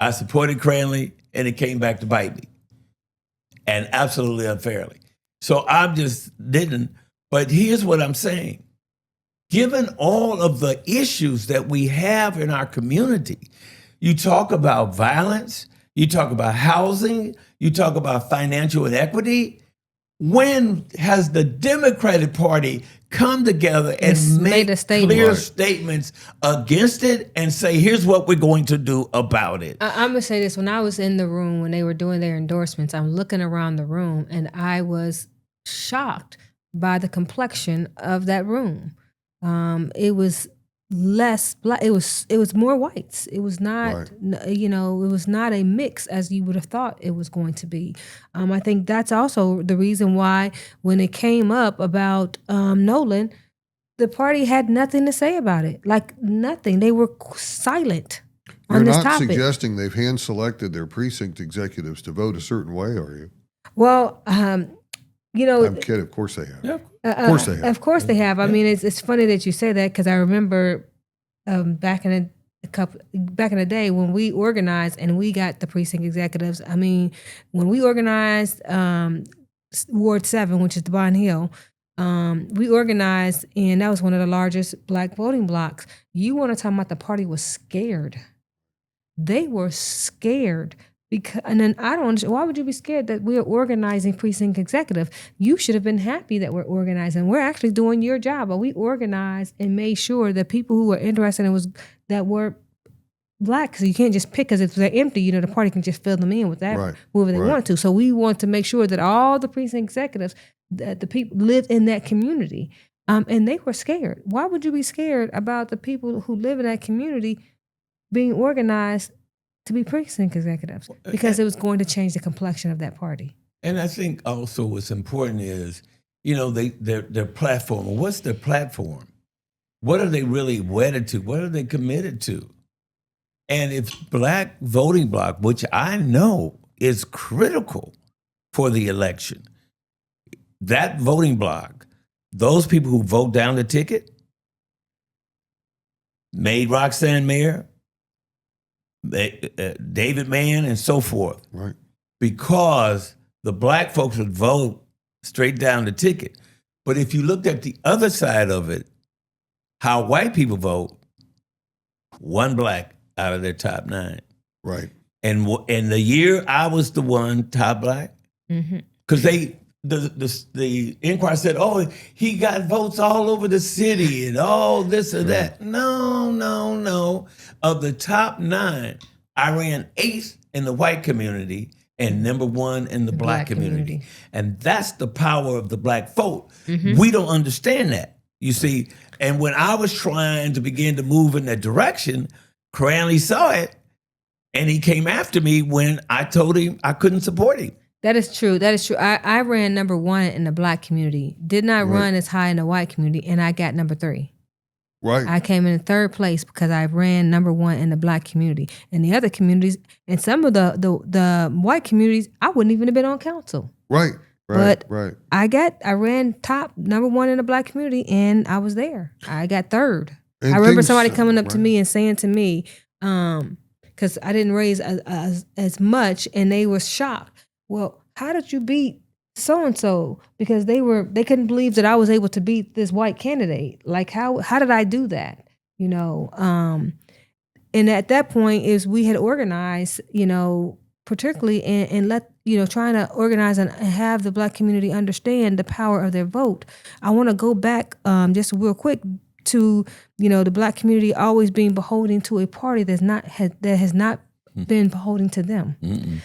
Speaker 1: I supported Cranley, and it came back to bite me, and absolutely unfairly. So I just didn't. But here's what I'm saying. Given all of the issues that we have in our community, you talk about violence, you talk about housing, you talk about financial inequity, When has the Democratic Party come together and
Speaker 2: Made
Speaker 1: make
Speaker 2: a statement.
Speaker 1: clear
Speaker 3: Right.
Speaker 1: statements against it and say, here's what we're going to do about it?
Speaker 2: I'm gonna say this: when I was in the room when they were doing their endorsements, I'm looking around the room and I was shocked by the complexion of that room. It was less black. It was more whites. It was not, it was not a mix as you would have thought it was going to be. I think that's also the reason why when it came up about Nolan, the party had nothing to say about it. Like nothing. They were silent
Speaker 3: You're
Speaker 2: on this
Speaker 3: not
Speaker 2: topic.
Speaker 3: suggesting they've hand-selected their precinct executives to vote a certain way, are you?
Speaker 2: Well,
Speaker 3: I'm kidding. Of course they have.
Speaker 1: Yep.
Speaker 3: Of course they have.
Speaker 2: Of course they have. I mean, it's funny that you say that because I remember back in the day when we organized and we got the precinct executives. I mean, when we organized Ward 7, which is the Bond Hill, we organized, and that was one of the largest black voting blocks. You want to talk about the party was scared? They were scared. And then I don't understand, why would you be scared that we're organizing precinct executive? You should have been happy that we're organizing. We're actually doing your job, but we organized and made sure that people who were interested that were black, because you can't just pick, because if they're empty, the party can just fill them in with that, whoever they want to. So we want to make sure that all the precinct executives, that the people live in that community. And they were scared. Why would you be scared about the people who live in that community being organized to be precinct executives? Because it was going to change the complexion of that party.
Speaker 1: And I think also what's important is, their platform. What's their platform? What are they really wedded to? What are they committed to? And if black voting bloc, which I know is critical for the election, that voting bloc, those people who vote down the ticket, made Roxanne mayor, David Mann, and so forth.
Speaker 3: Right.
Speaker 1: Because the black folks would vote straight down the ticket. But if you looked at the other side of it, how white people vote, one black out of their top 9.
Speaker 3: Right.
Speaker 1: And in the year I was the one top black, because the Inquirer said, oh, he got votes all over the city and all this or that. No. Of the top 9, I ran 8th in the white community and number 1 in the black community. And that's the power of the black vote. We don't understand that, you see. And when I was trying to begin to move in that direction, Cranley saw it, and he came after me when I told him I couldn't support him.
Speaker 2: That is true. I ran number 1 in the black community. Did not run as high in the white community, and I got number 3.
Speaker 3: Right.
Speaker 2: I came in 3rd place because I ran number 1 in the black community. And the other communities, and some of the white communities, I wouldn't even have been on council.
Speaker 3: Right.
Speaker 2: But
Speaker 3: right.
Speaker 2: I ran top number 1 in the black community, and I was there. I got 3rd.
Speaker 3: And
Speaker 2: I remember
Speaker 3: things-
Speaker 2: somebody coming up to
Speaker 3: right.
Speaker 2: me and saying to me, because I didn't raise as much, and they were shocked. Well, how did you beat so and so? Because they couldn't believe that I was able to beat this white candidate. Like how did I do that? And at that point is we had organized, particularly and let trying to organize and have the black community understand the power of their vote. I want to go back just real quick to the black community always being beholden to a party that has not been beholden to them.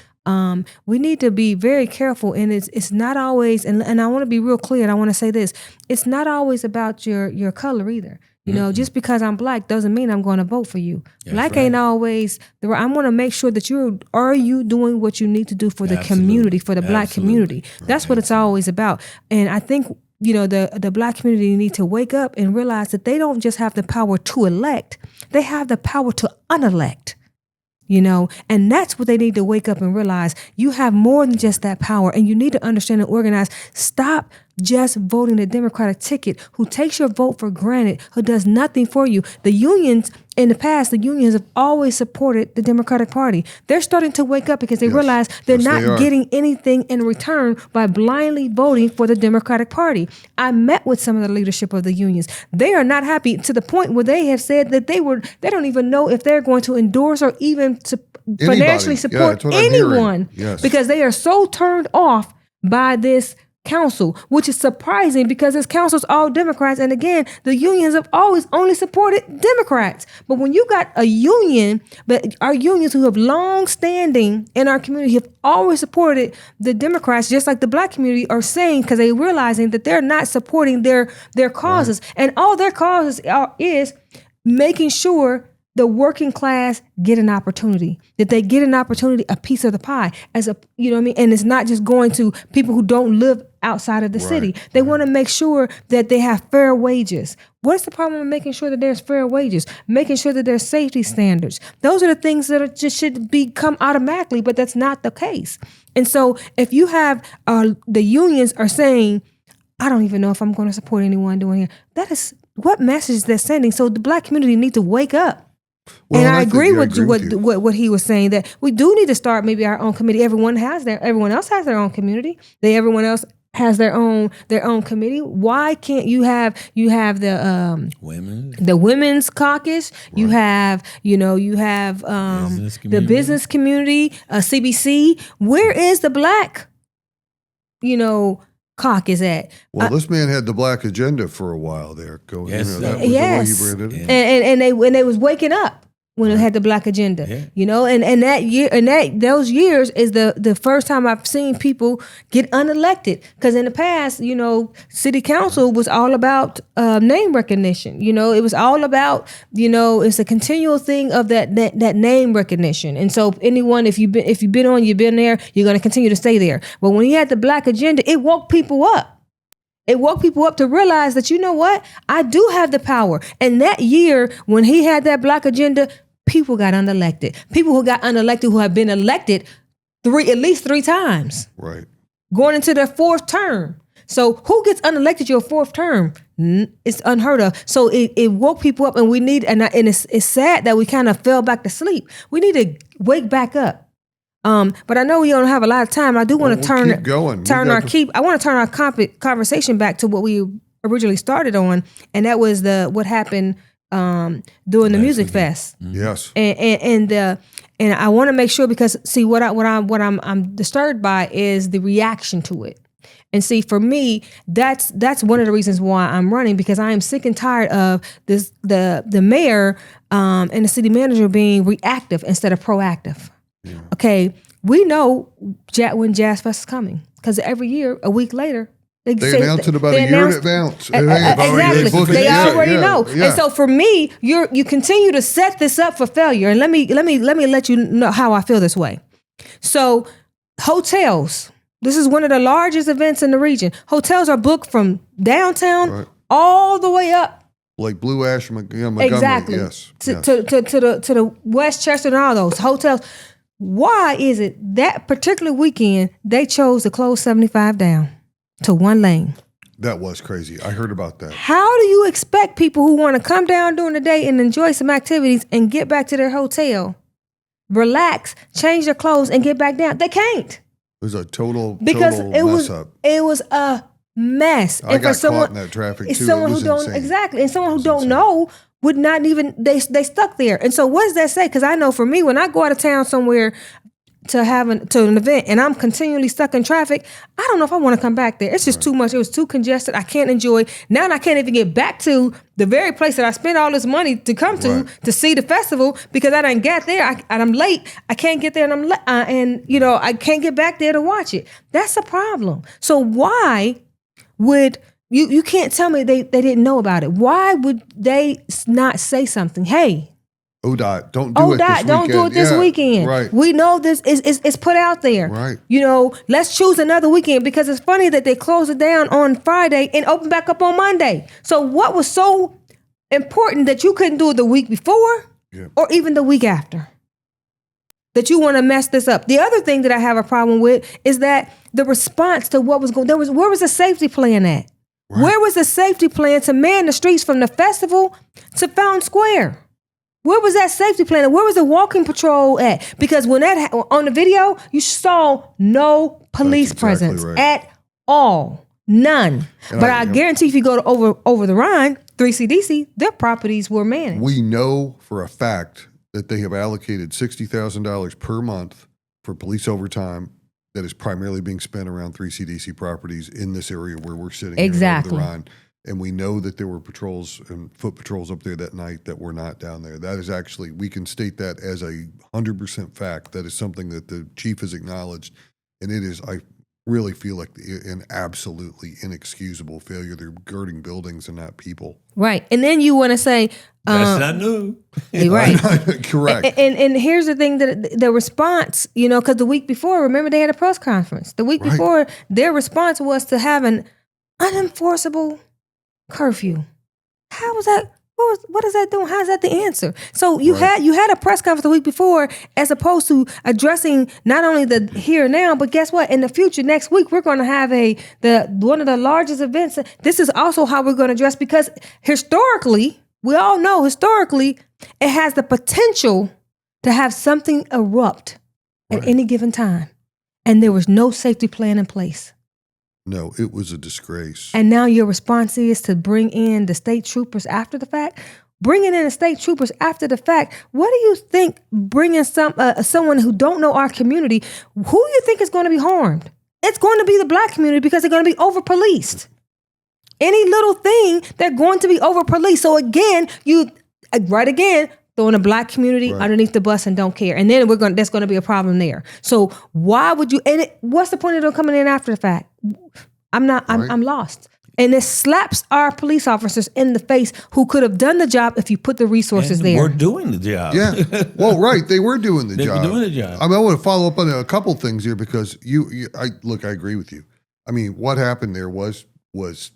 Speaker 2: We need to be very careful, and it's not always. And I want to be real clear, and I want to say this: it's not always about your color either. Just because I'm black doesn't mean I'm going to vote for you.
Speaker 1: That's
Speaker 2: Black
Speaker 1: right.
Speaker 2: ain't always the right. I want to make sure that are you doing what you need to do for the
Speaker 1: Absolutely.
Speaker 2: community, for the black
Speaker 1: Absolutely.
Speaker 2: community. That's what it's always about. And I think the black community need to wake up and realize that they don't just have the power to elect; they have the power to unelect. And that's what they need to wake up and realize. You have more than just that power, and you need to understand and organize. Stop just voting the Democratic ticket, who takes your vote for granted, who does nothing for you. The unions, in the past, have always supported the Democratic Party. They're starting to wake up because they realize they're
Speaker 3: Yes, they
Speaker 2: not
Speaker 3: are.
Speaker 2: getting anything in return by blindly voting for the Democratic Party. I met with some of the leadership of the unions. They are not happy to the point where they have said that they don't even know if they're going to endorse or even financially
Speaker 3: Yeah,
Speaker 2: support
Speaker 3: that's what I'm hearing.
Speaker 2: anyone
Speaker 3: Yes.
Speaker 2: because they are so turned off by this council, which is surprising because this council's all Democrats. And again, the unions have always only supported Democrats. But when you got a union, but our unions who have long standing in our community have always supported the Democrats, just like the Black community are saying, because they're realizing that they're not supporting their causes. Right. And all their causes is making sure the working class get an opportunity, that they get an opportunity, a piece of the pie, as a, you know what I mean? And it's not just going to people who don't live outside of the city. They want to make sure that they have fair wages. What's the problem with making sure that there's fair wages? Making sure that there's safety standards. Those are the things that just should become automatically, but that's not the case. And so if you have the unions are saying, I don't even know if I'm going to support anyone doing it. That is what message they're sending. So the Black community needs to wake up. Well, and I agree with what he was saying, that we do need to start maybe our own committee. Everyone else has their own community. Everyone else has their own committee. Why can't you have the women's caucus? Right. You have the business community, CBC. Where is the Black caucus at?
Speaker 3: Well, this man had the Black agenda for a while there. That was the way he branded it.
Speaker 2: And they was waking up when it had the Black agenda, and that year and those years is the first time I've seen people get unelected. Because in the past, city council was all about name recognition. It was all about it's a continual thing of that name recognition. And so anyone, if you've been there, you're going to continue to stay there. But when he had the Black agenda, it woke people up. It woke people up to realize that, you know what, I do have the power. And that year when he had that Black agenda, people got unelected. People who got unelected who have been elected at least three times. Right. Going into their fourth term. So who gets unelected your fourth term? It's unheard of. So it woke people up, and we need, and it's sad that we kind of fell back to sleep. We need to wake back up. But I know we don't have a lot of time. I do want to turn our conversation back to what we originally started on, and that was what happened during the music fest.
Speaker 3: Yes.
Speaker 2: And I want to make sure, because see what I'm disturbed by is the reaction to it. And see, for me, that's one of the reasons why I'm running, because I am sick and tired of this the mayor and the city manager being reactive instead of proactive. Yeah. Okay, we know when Jazz Fest is coming, because every year, a week later, they
Speaker 3: announce it about a year in advance.
Speaker 2: Exactly. They already know. Yeah. And so for me, you continue to set this up for failure. And let me let you know how I feel this way. So hotels, this is one of the largest events in the region. Hotels are booked from downtown all the way up.
Speaker 3: Like Blue Ash, Montgomery.
Speaker 2: Exactly.
Speaker 3: Yes.
Speaker 2: To the Westchester and all those hotels. Why is it that particular weekend they chose to close 75 down to one lane?
Speaker 3: That was crazy. I heard about that.
Speaker 2: How do you expect people who want to come down during the day and enjoy some activities and get back to their hotel, relax, change their clothes, and get back down? They can't.
Speaker 3: It was a total
Speaker 2: mess up. It was a mess.
Speaker 3: I got caught in that traffic too.
Speaker 2: Someone who don't exactly, and someone who don't know would not even they stuck there. And so what does that say? Because I know for me, when I go out of town somewhere to an event and I'm continually stuck in traffic, I don't know if I want to come back there. It's just too much. It was too congested. I can't enjoy. Now I can't even get back to the very place that I spent all this money to come to see the festival, because I didn't get there. I'm late. I can't get there, and I can't get back there to watch it. That's a problem. So why would you can't tell me they didn't know about it? Why would they not say something? Hey,
Speaker 3: ODOT, don't do it this weekend.
Speaker 2: Right. We know this is put out there.
Speaker 3: Right.
Speaker 2: Let's choose another weekend, because it's funny that they closed it down on Friday and opened back up on Monday. So what was so important that you couldn't do it the week before or even the week after? That you want to mess this up. The other thing that I have a problem with is that the response to what was going on, where was the safety plan at? Right. Where was the safety plan to man the streets from the festival to Fountain Square? Where was that safety plan? Where was the walking patrol at? Because when that on the video, you saw no police presence at all. None. But I guarantee if you go to over the Rhine, 3CDC, their properties were managed.
Speaker 3: We know for a fact that they have allocated $60,000 per month for police overtime. that is primarily being spent around 3 CDC properties in this area where we're sitting
Speaker 2: Exactly.
Speaker 3: here over the Rhine. And we know that there were patrols and foot patrols up there that night that were not down there. That is actually, we can state that as a 100% fact. That is something that the chief has acknowledged. And it is, I really feel like an absolutely inexcusable failure. They're girding buildings and not people.
Speaker 2: Right. And then you want to say,
Speaker 1: That's not new.
Speaker 2: right.
Speaker 3: Correct.
Speaker 2: And here's the thing, that the response, because the week before, remember they had a press conference. The week before, their response was to have an unenforceable curfew. How was that? What is that doing? How's that the answer? So you had a press conference the week before, as opposed to addressing not only the here and now, but guess what? In the future, next week we're going to have one of the largest events. This is also how we're going to address, because historically, we all know it has the potential to have something erupt at any given time, and there was no safety plan in place.
Speaker 3: No, it was a disgrace.
Speaker 2: And now your response is to bring in the state troopers after the fact? Bringing in the state troopers after the fact, what do you think, bringing someone who don't know our community, who do you think is going to be harmed? It's going to be the Black community, because they're going to be over-policed. Any little thing, they're going to be over-policed. So again, throwing the Black community underneath the bus and don't care. And then there's going to be a problem there. So why would you, what's the point of them coming in after the fact? I'm lost. And it slaps our police officers in the face who could have done the job if you put the resources there.
Speaker 1: We're doing the job.
Speaker 3: Yeah. Well, right. They were doing the job.
Speaker 1: They were doing the job.
Speaker 3: I want to follow up on a couple things here, because I agree with you. I mean, what happened there was let's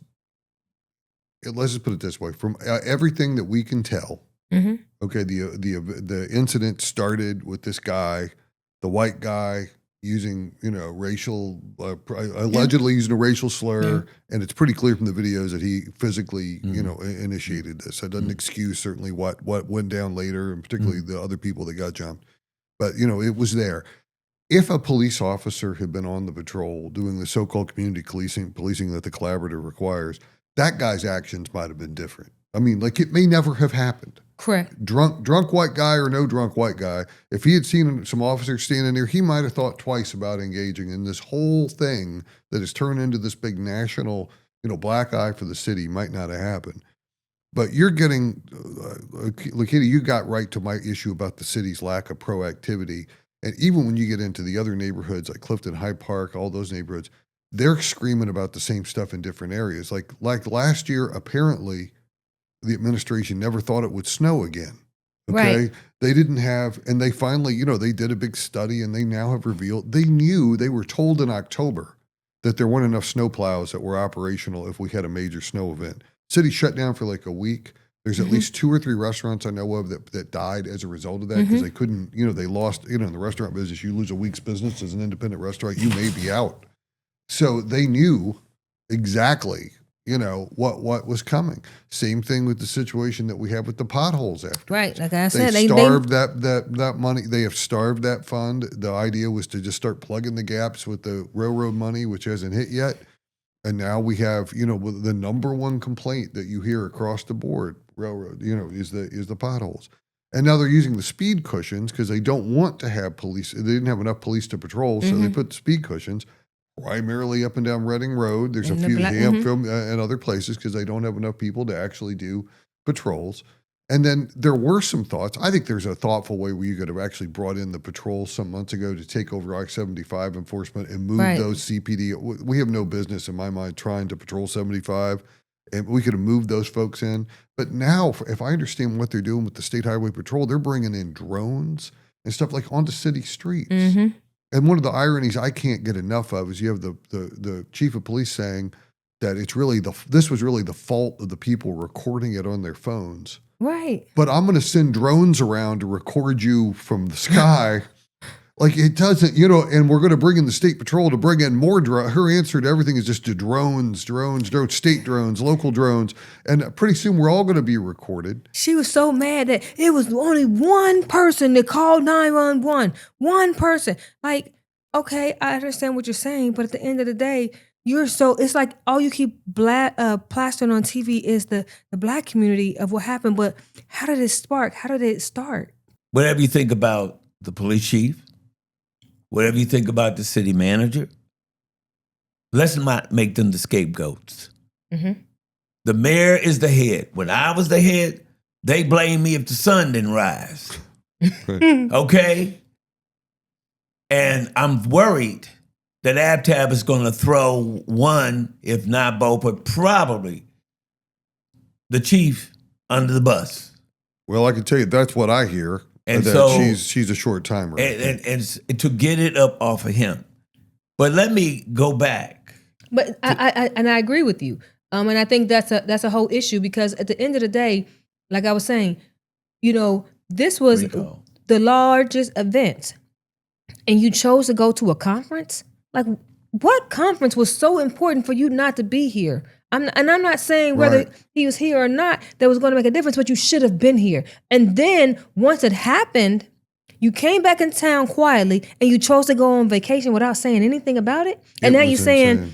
Speaker 3: just put it this way. From everything that we can tell, okay, the incident started with this guy, the white guy, using allegedly using a racial slur, and it's pretty clear from the videos that he physically initiated this. That doesn't excuse certainly what went down later, and particularly the other people that got jumped. But it was there. If a police officer had been on the patrol doing the so-called community policing that the collaborative requires, that guy's actions might have been different. I mean, it may never have happened.
Speaker 2: Correct.
Speaker 3: Drunk white guy or no drunk white guy, if he had seen some officers standing there, he might have thought twice about engaging in this whole thing that has turned into this big national, black eye for the city. Might not have happened. But you're getting, Laketa, you got right to my issue about the city's lack of proactivity. And even when you get into the other neighborhoods like Clifton, Hyde Park, all those neighborhoods, they're screaming about the same stuff in different areas. Like last year, apparently, the administration never thought it would snow again. Okay.
Speaker 2: Right.
Speaker 3: They didn't have, and they finally, they did a big study, and they now have revealed, they were told in October that there weren't enough snowplows that were operational if we had a major snow event. City shut down for like a week. There's at least 2 or 3 restaurants I know of that died as a result of that, because they couldn't, they lost, in the restaurant business, you lose a week's business as an independent restaurant, you may be out. So they knew exactly what was coming. Same thing with the situation that we have with the potholes after.
Speaker 2: Right, like I said,
Speaker 3: they starved that money. They have starved that fund. The idea was to just start plugging the gaps with the railroad money, which hasn't hit yet. And now we have, the number one complaint that you hear across the board, railroad, is the potholes. And now they're using the speed cushions because they don't want to have police. They didn't have enough police to patrol, so they put the speed cushions primarily up and down Reading Road. There's a few film and other places because they don't have enough people to actually do patrols. And then there were some thoughts. I think there's a thoughtful way where you could have actually brought in the patrols some months ago to take over I-75 enforcement and move those CPD. We have no business, in my mind, trying to patrol 75. And we could have moved those folks in. But now, if I understand what they're doing with the State Highway Patrol, they're bringing in drones and stuff like onto city streets. And one of the ironies I can't get enough of is you have the chief of police saying that this was really the fault of the people recording it on their phones.
Speaker 2: Right.
Speaker 3: But I'm going to send drones around to record you from the sky. Like it doesn't, and we're going to bring in the state patrol to bring in more drones. Her answer to everything is just to drones, state drones, local drones. And pretty soon we're all going to be recorded.
Speaker 2: She was so mad that it was only one person that called 911. One person. Like, okay, I understand what you're saying, but at the end of the day, it's like all you keep plastering on TV is the black community of what happened. But how did it spark? How did it start?
Speaker 1: Whatever you think about the police chief, whatever you think about the city manager, let's not make them the scapegoats.
Speaker 2: Mm-hmm.
Speaker 1: The mayor is the head. When I was the head, they blamed me if the sun didn't rise. Okay? And I'm worried that ABTAB is going to throw one, if not both, but probably the chief under the bus.
Speaker 3: Well, I can tell you that's what I hear.
Speaker 1: And
Speaker 3: that
Speaker 1: so
Speaker 3: she's a short timer.
Speaker 1: And to get it up off of him. But let me go back.
Speaker 2: But I agree with you. And I think that's a whole issue, because at the end of the day, like I was saying, this was the largest event, and you chose to go to a conference. Like, what conference was so important for you not to be here? I'm not saying whether he was here or not that was going to make a difference, but you should have been here. And then once it happened, you came back in town quietly and you chose to go on vacation without saying anything about it. And now you're saying,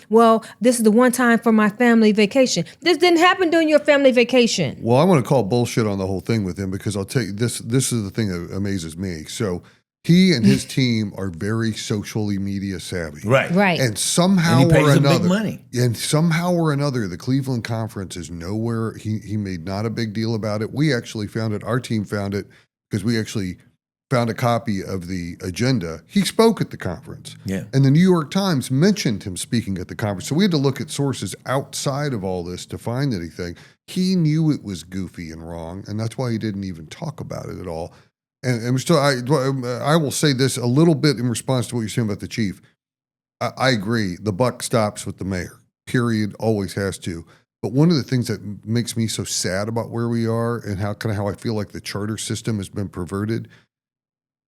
Speaker 2: well, this is the one time for my family vacation. This didn't happen during your family vacation.
Speaker 3: Well, I want to call bullshit on the whole thing with him, because I'll tell you, this is the thing that amazes me. So he and his team are very socially media savvy.
Speaker 2: Right.
Speaker 3: And somehow
Speaker 1: And he pays
Speaker 3: or
Speaker 1: them
Speaker 3: another,
Speaker 1: big money.
Speaker 3: and somehow or another, the Cleveland conference is nowhere. He made not a big deal about it. We actually found it. Our team found it because we actually found a copy of the agenda. He spoke at the conference.
Speaker 1: Yeah.
Speaker 3: And the New York Times mentioned him speaking at the conference. So we had to look at sources outside of all this to find anything. He knew it was goofy and wrong, and that's why he didn't even talk about it at all. And still, I will say this a little bit in response to what you're saying about the chief. I agree. The buck stops with the mayor, period, always has to. But one of the things that makes me so sad about where we are and how I feel like the charter system has been perverted,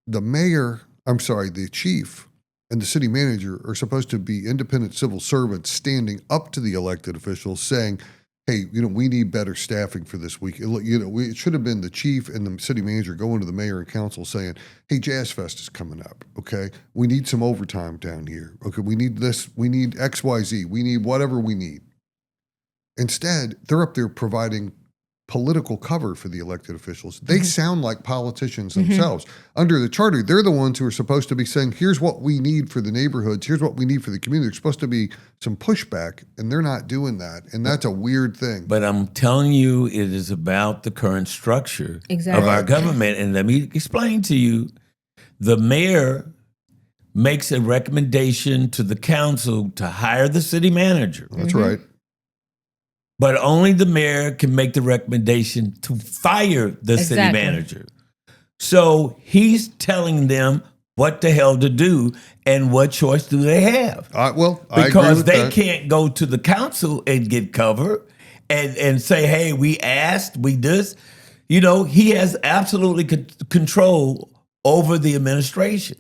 Speaker 3: the chief and the city manager are supposed to be independent civil servants standing up to the elected officials saying, hey, we need better staffing for this week. It should have been the chief and the city manager going to the mayor and council saying, hey, Jazz Fest is coming up, okay? We need some overtime down here. Okay, we need this, we need XYZ, we need whatever we need. Instead, they're up there providing political cover for the elected officials. They sound like politicians themselves. Under the charter, they're the ones who are supposed to be saying, here's what we need for the neighborhoods, here's what we need for the community. There's supposed to be some pushback, and they're not doing that. And that's a weird thing.
Speaker 1: But I'm telling you, it is about the current structure
Speaker 2: Exactly.
Speaker 1: of our government. And let me explain to you, the mayor makes a recommendation to the council to hire the city manager.
Speaker 3: That's right.
Speaker 1: But only the mayor can make the recommendation to fire the city
Speaker 2: Exactly.
Speaker 1: manager. So he's telling them what the hell to do, and what choice do they have?
Speaker 3: I agree
Speaker 1: Because
Speaker 3: with
Speaker 1: they
Speaker 3: that.
Speaker 1: can't go to the council and get cover and say, hey, we asked, we this. He has absolutely control over the administration.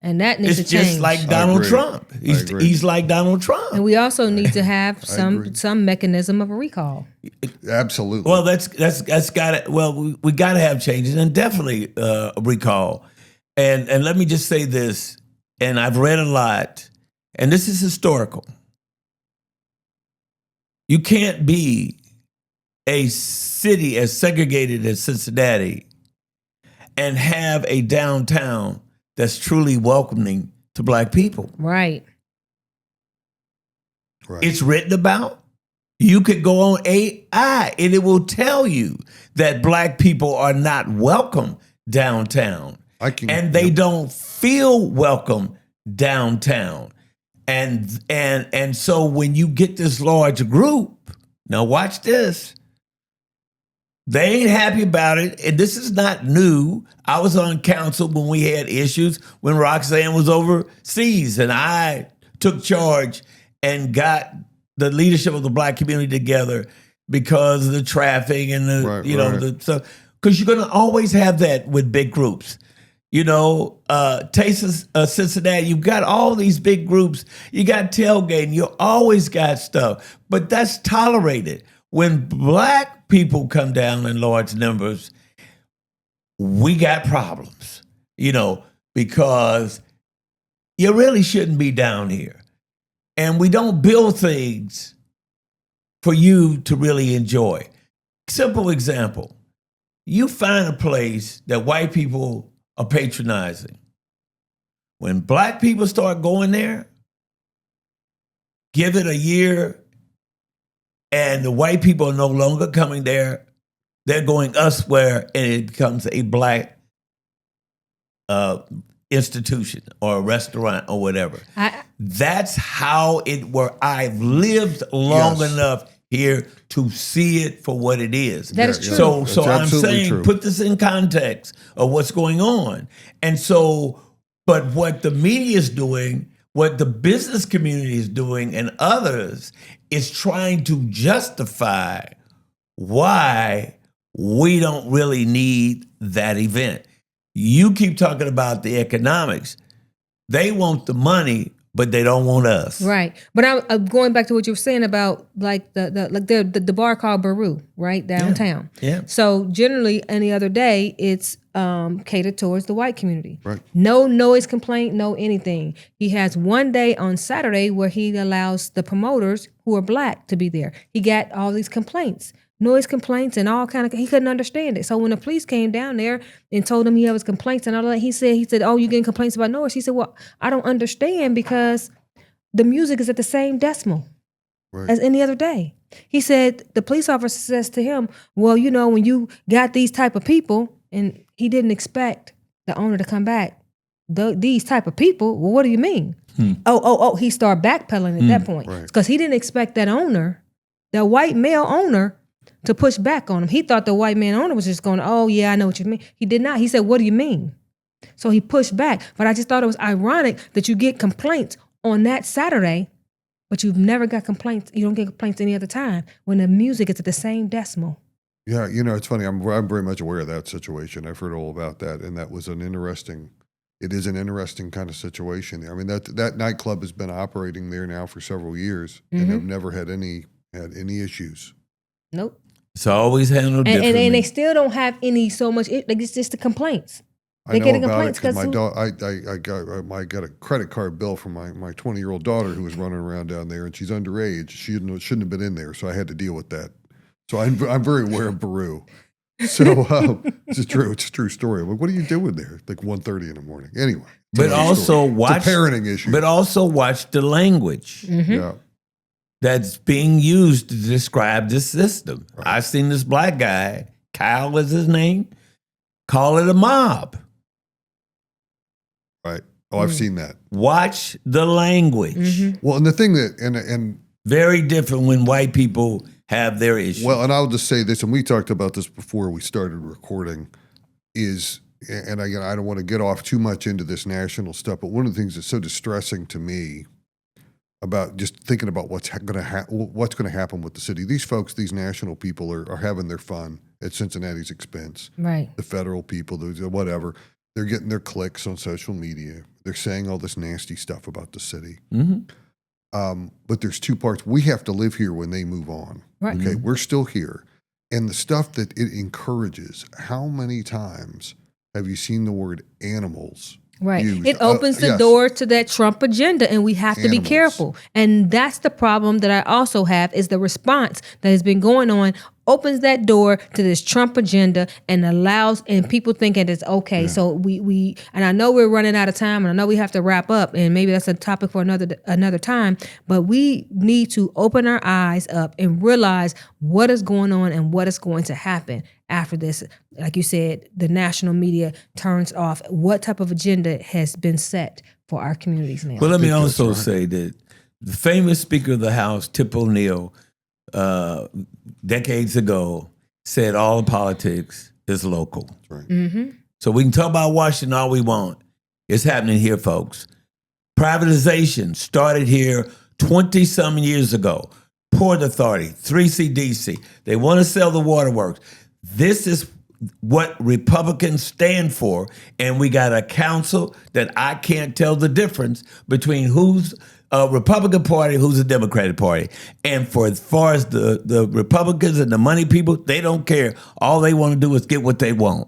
Speaker 2: And that needs
Speaker 1: It's
Speaker 2: to change.
Speaker 1: just like Donald
Speaker 3: agree.
Speaker 1: Trump.
Speaker 3: I agree.
Speaker 1: He's like Donald Trump.
Speaker 2: And we also need to have
Speaker 3: agree.
Speaker 2: some mechanism of a recall.
Speaker 3: Absolutely.
Speaker 1: Well, that's got it. Well, we got to have changes, and definitely a recall. And let me just say this, and I've read a lot, and this is historical. You can't be a city as segregated as Cincinnati and have a downtown that's truly welcoming to Black people.
Speaker 2: Right.
Speaker 3: Right.
Speaker 1: It's written about. You could go on AI and it will tell you that Black people are not welcome downtown. And they don't feel welcome downtown. And so when you get this large group, now watch this. They ain't happy about it. And this is not new. I was on council when we had issues when Roxanne was overseas, and I took charge and got the leadership of the Black community together because of the traffic and the stuff. Because you're going to always have that with big groups. Taste of Cincinnati, you've got all these big groups. You got tailgating. You always got stuff. But that's tolerated. When Black people come down in large numbers, we got problems, because you really shouldn't be down here. And we don't build things for you to really enjoy. Simple example. You find a place that white people are patronizing. When black people start going there, give it a year, and the white people are no longer coming there. They're going elsewhere, and it becomes a black institution or a restaurant or whatever. That's how it works. I've lived long enough here to see it for what it is.
Speaker 2: That is true.
Speaker 1: So I'm saying,
Speaker 3: true.
Speaker 1: put this in context of what's going on. And so, but what the media is doing, what the business community is doing, and others is trying to justify why we don't really need that event. You keep talking about the economics. They want the money, but they don't want us.
Speaker 2: Right. But I'm going back to what you were saying about like the bar called Baru, right? Downtown.
Speaker 1: Yeah.
Speaker 2: So generally any other day it's catered towards the white community.
Speaker 3: Right.
Speaker 2: No noise complaint, no anything. He has one day on Saturday where he allows the promoters who are black to be there. He got all these complaints. Noise complaints and all kind of, he couldn't understand it. So when the police came down there and told him he had his complaints and all that, he said, oh, you getting complaints about noise? He said, well, I don't understand because the music is at the same decimal as any other day. He said, the police officer says to him, well, you know, when you got these type of people, and he didn't expect the owner to come back, these type of people, well, what do you mean? He started backpedaling at that point. Because he didn't expect that owner, that white male owner, to push back on him. He thought the white man owner was just going, oh, yeah, I know what you mean. He did not. He said, what do you mean? So he pushed back. But I just thought it was ironic that you get complaints on that Saturday, but you've never got complaints. You don't get complaints any other time when the music is at the same decimal.
Speaker 3: Yeah, you know, it's funny. I'm very much aware of that situation. I've heard all about that, and that was it is an interesting kind of situation. I mean, that nightclub has been operating there now for several years and have never had any issues.
Speaker 2: Nope.
Speaker 1: It's always handled differently.
Speaker 2: And they still don't have any so much. It's just the complainents.
Speaker 3: I know about it because I got a credit card bill from my 20-year-old daughter who was running around down there, and she's underage. She shouldn't have been in there, so I had to deal with that. So I'm very aware of Baru. So it's true. It's a true story. But what are you doing there? Like 1:30 in the morning. Anyway.
Speaker 1: But also watch
Speaker 3: it's a parenting issue.
Speaker 1: But also watch the language.
Speaker 3: Yeah.
Speaker 1: That's being used to describe this system.
Speaker 3: Right.
Speaker 1: I've seen this black guy, Kyle was his name, call it a mob.
Speaker 3: Right. Oh, I've seen that.
Speaker 1: Watch the language.
Speaker 3: Well, and the thing that, and
Speaker 1: very different when white people have their issues.
Speaker 3: well, and I'll just say this, and we talked about this before we started recording, is, and again, I don't want to get off too much into this national stuff, but one of the things that's so distressing to me about just thinking about what's going to happen with the city. These folks, these national people are having their fun at Cincinnati's expense.
Speaker 2: Right.
Speaker 3: The federal people, whatever, they're getting their clicks on social media. They're saying all this nasty stuff about the city. But there's two parts. We have to live here when they move on.
Speaker 2: Right.
Speaker 3: Okay, we're still here. And the stuff that it encourages, how many times have you seen the word animals?
Speaker 2: Right.
Speaker 3: Used?
Speaker 2: It opens the door to that Trump agenda, and we have to be careful. And that's the problem that I also have is the response that has been going on opens that door to this Trump agenda and allows, and people thinking it's okay. Yeah. So we, and I know we're running out of time, and I know we have to wrap up, and maybe that's a topic for another time, but we need to open our eyes up and realize what is going on and what is going to happen after this. Like you said, the national media turns off. What type of agenda has been set for our communities now?
Speaker 1: Well, let me also say that the famous Speaker of the House, Tip O'Neill, decades ago said all politics is local.
Speaker 3: That's right.
Speaker 1: So we can talk about Washington all we want. It's happening here, folks. Privatization started here 20-some years ago. Port Authority, 3CDC. They want to sell the waterworks. This is what Republicans stand for, and we got a council that I can't tell the difference between who's a Republican Party, who's a Democratic Party. And for as far as the Republicans and the money people, they don't care. All they want to do is get what they want.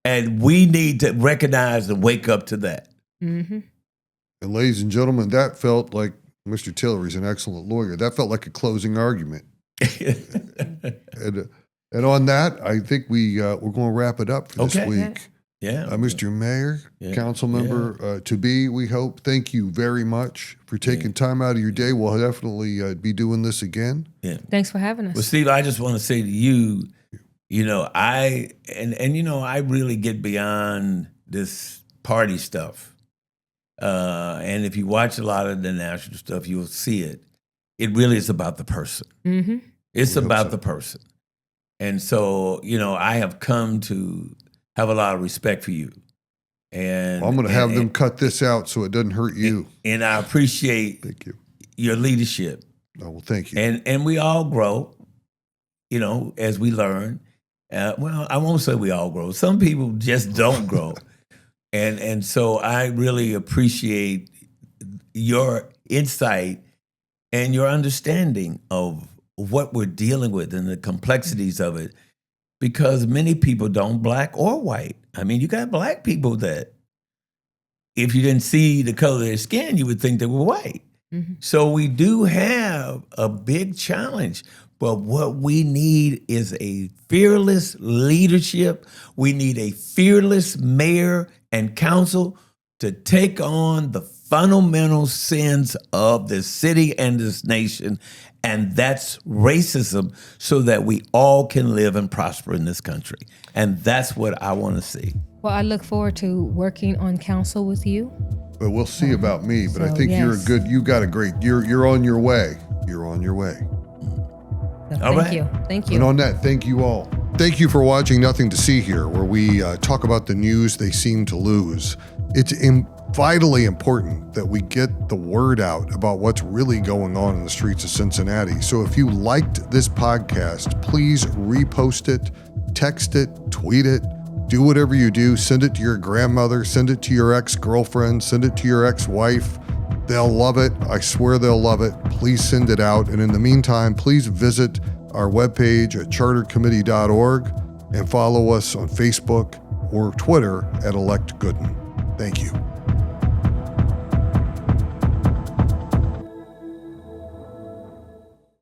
Speaker 1: And we need to recognize and wake up to that.
Speaker 3: And ladies and gentlemen, that felt like, Mr. Tillery's an excellent lawyer, that felt like a closing argument. And on that, I think we're going to wrap it up for this week.
Speaker 1: Yeah.
Speaker 3: Mr. Mayor,
Speaker 1: Yeah.
Speaker 3: council member to be, we hope. Thank you very much for taking time out of your day. We'll definitely be doing this again.
Speaker 1: Yeah.
Speaker 2: Thanks for having us.
Speaker 1: Well, Steve, I just want to say to you, I really get beyond this party stuff. And if you watch a lot of the national stuff, you'll see it. It really is about the person.
Speaker 2: Mm-hmm.
Speaker 1: It's
Speaker 3: We hope
Speaker 1: about
Speaker 3: so.
Speaker 1: the person. And so, I have come to have a lot of respect for you. And
Speaker 3: I'm going to have them cut this out so it doesn't hurt you.
Speaker 1: And I appreciate
Speaker 3: Thank you.
Speaker 1: your leadership.
Speaker 3: Oh, well, thank you.
Speaker 1: And we all grow, as we learn. Well, I won't say we all grow. Some people just don't grow. And so I really appreciate your insight and your understanding of what we're dealing with and the complexities of it, because many people don't, black or white. I mean, you got black people that if you didn't see the color of their skin, you would think they were white.
Speaker 2: Mm-hmm.
Speaker 1: So we do have a big challenge, but what we need is a fearless leadership. We need a fearless mayor and council to take on the fundamental sins of this city and this nation, and that's racism, so that we all can live and prosper in this country. And that's what I want to see.
Speaker 2: Well, I look forward to working on council with you.
Speaker 3: But we'll see about me. But I
Speaker 2: So,
Speaker 3: think you're
Speaker 2: yes.
Speaker 3: you're on your way. You're on your way.
Speaker 2: So
Speaker 1: All
Speaker 2: thank
Speaker 1: right.
Speaker 2: you. Thank you.
Speaker 3: And on that, thank you all. Thank you for watching Nothing to See Here, where we talk about the news they seem to lose. It's vitally important that we get the word out about what's really going on in the streets of Cincinnati. So if you liked this podcast, please repost it, text it, tweet it, do whatever you do. Send it to your grandmother, send it to your ex-girlfriend, send it to your ex-wife. They'll love it. I swear they'll love it. Please send it out. And in the meantime, please visit our webpage at chartercommittee.org and follow us on Facebook or Twitter at Elect Goodin. Thank you.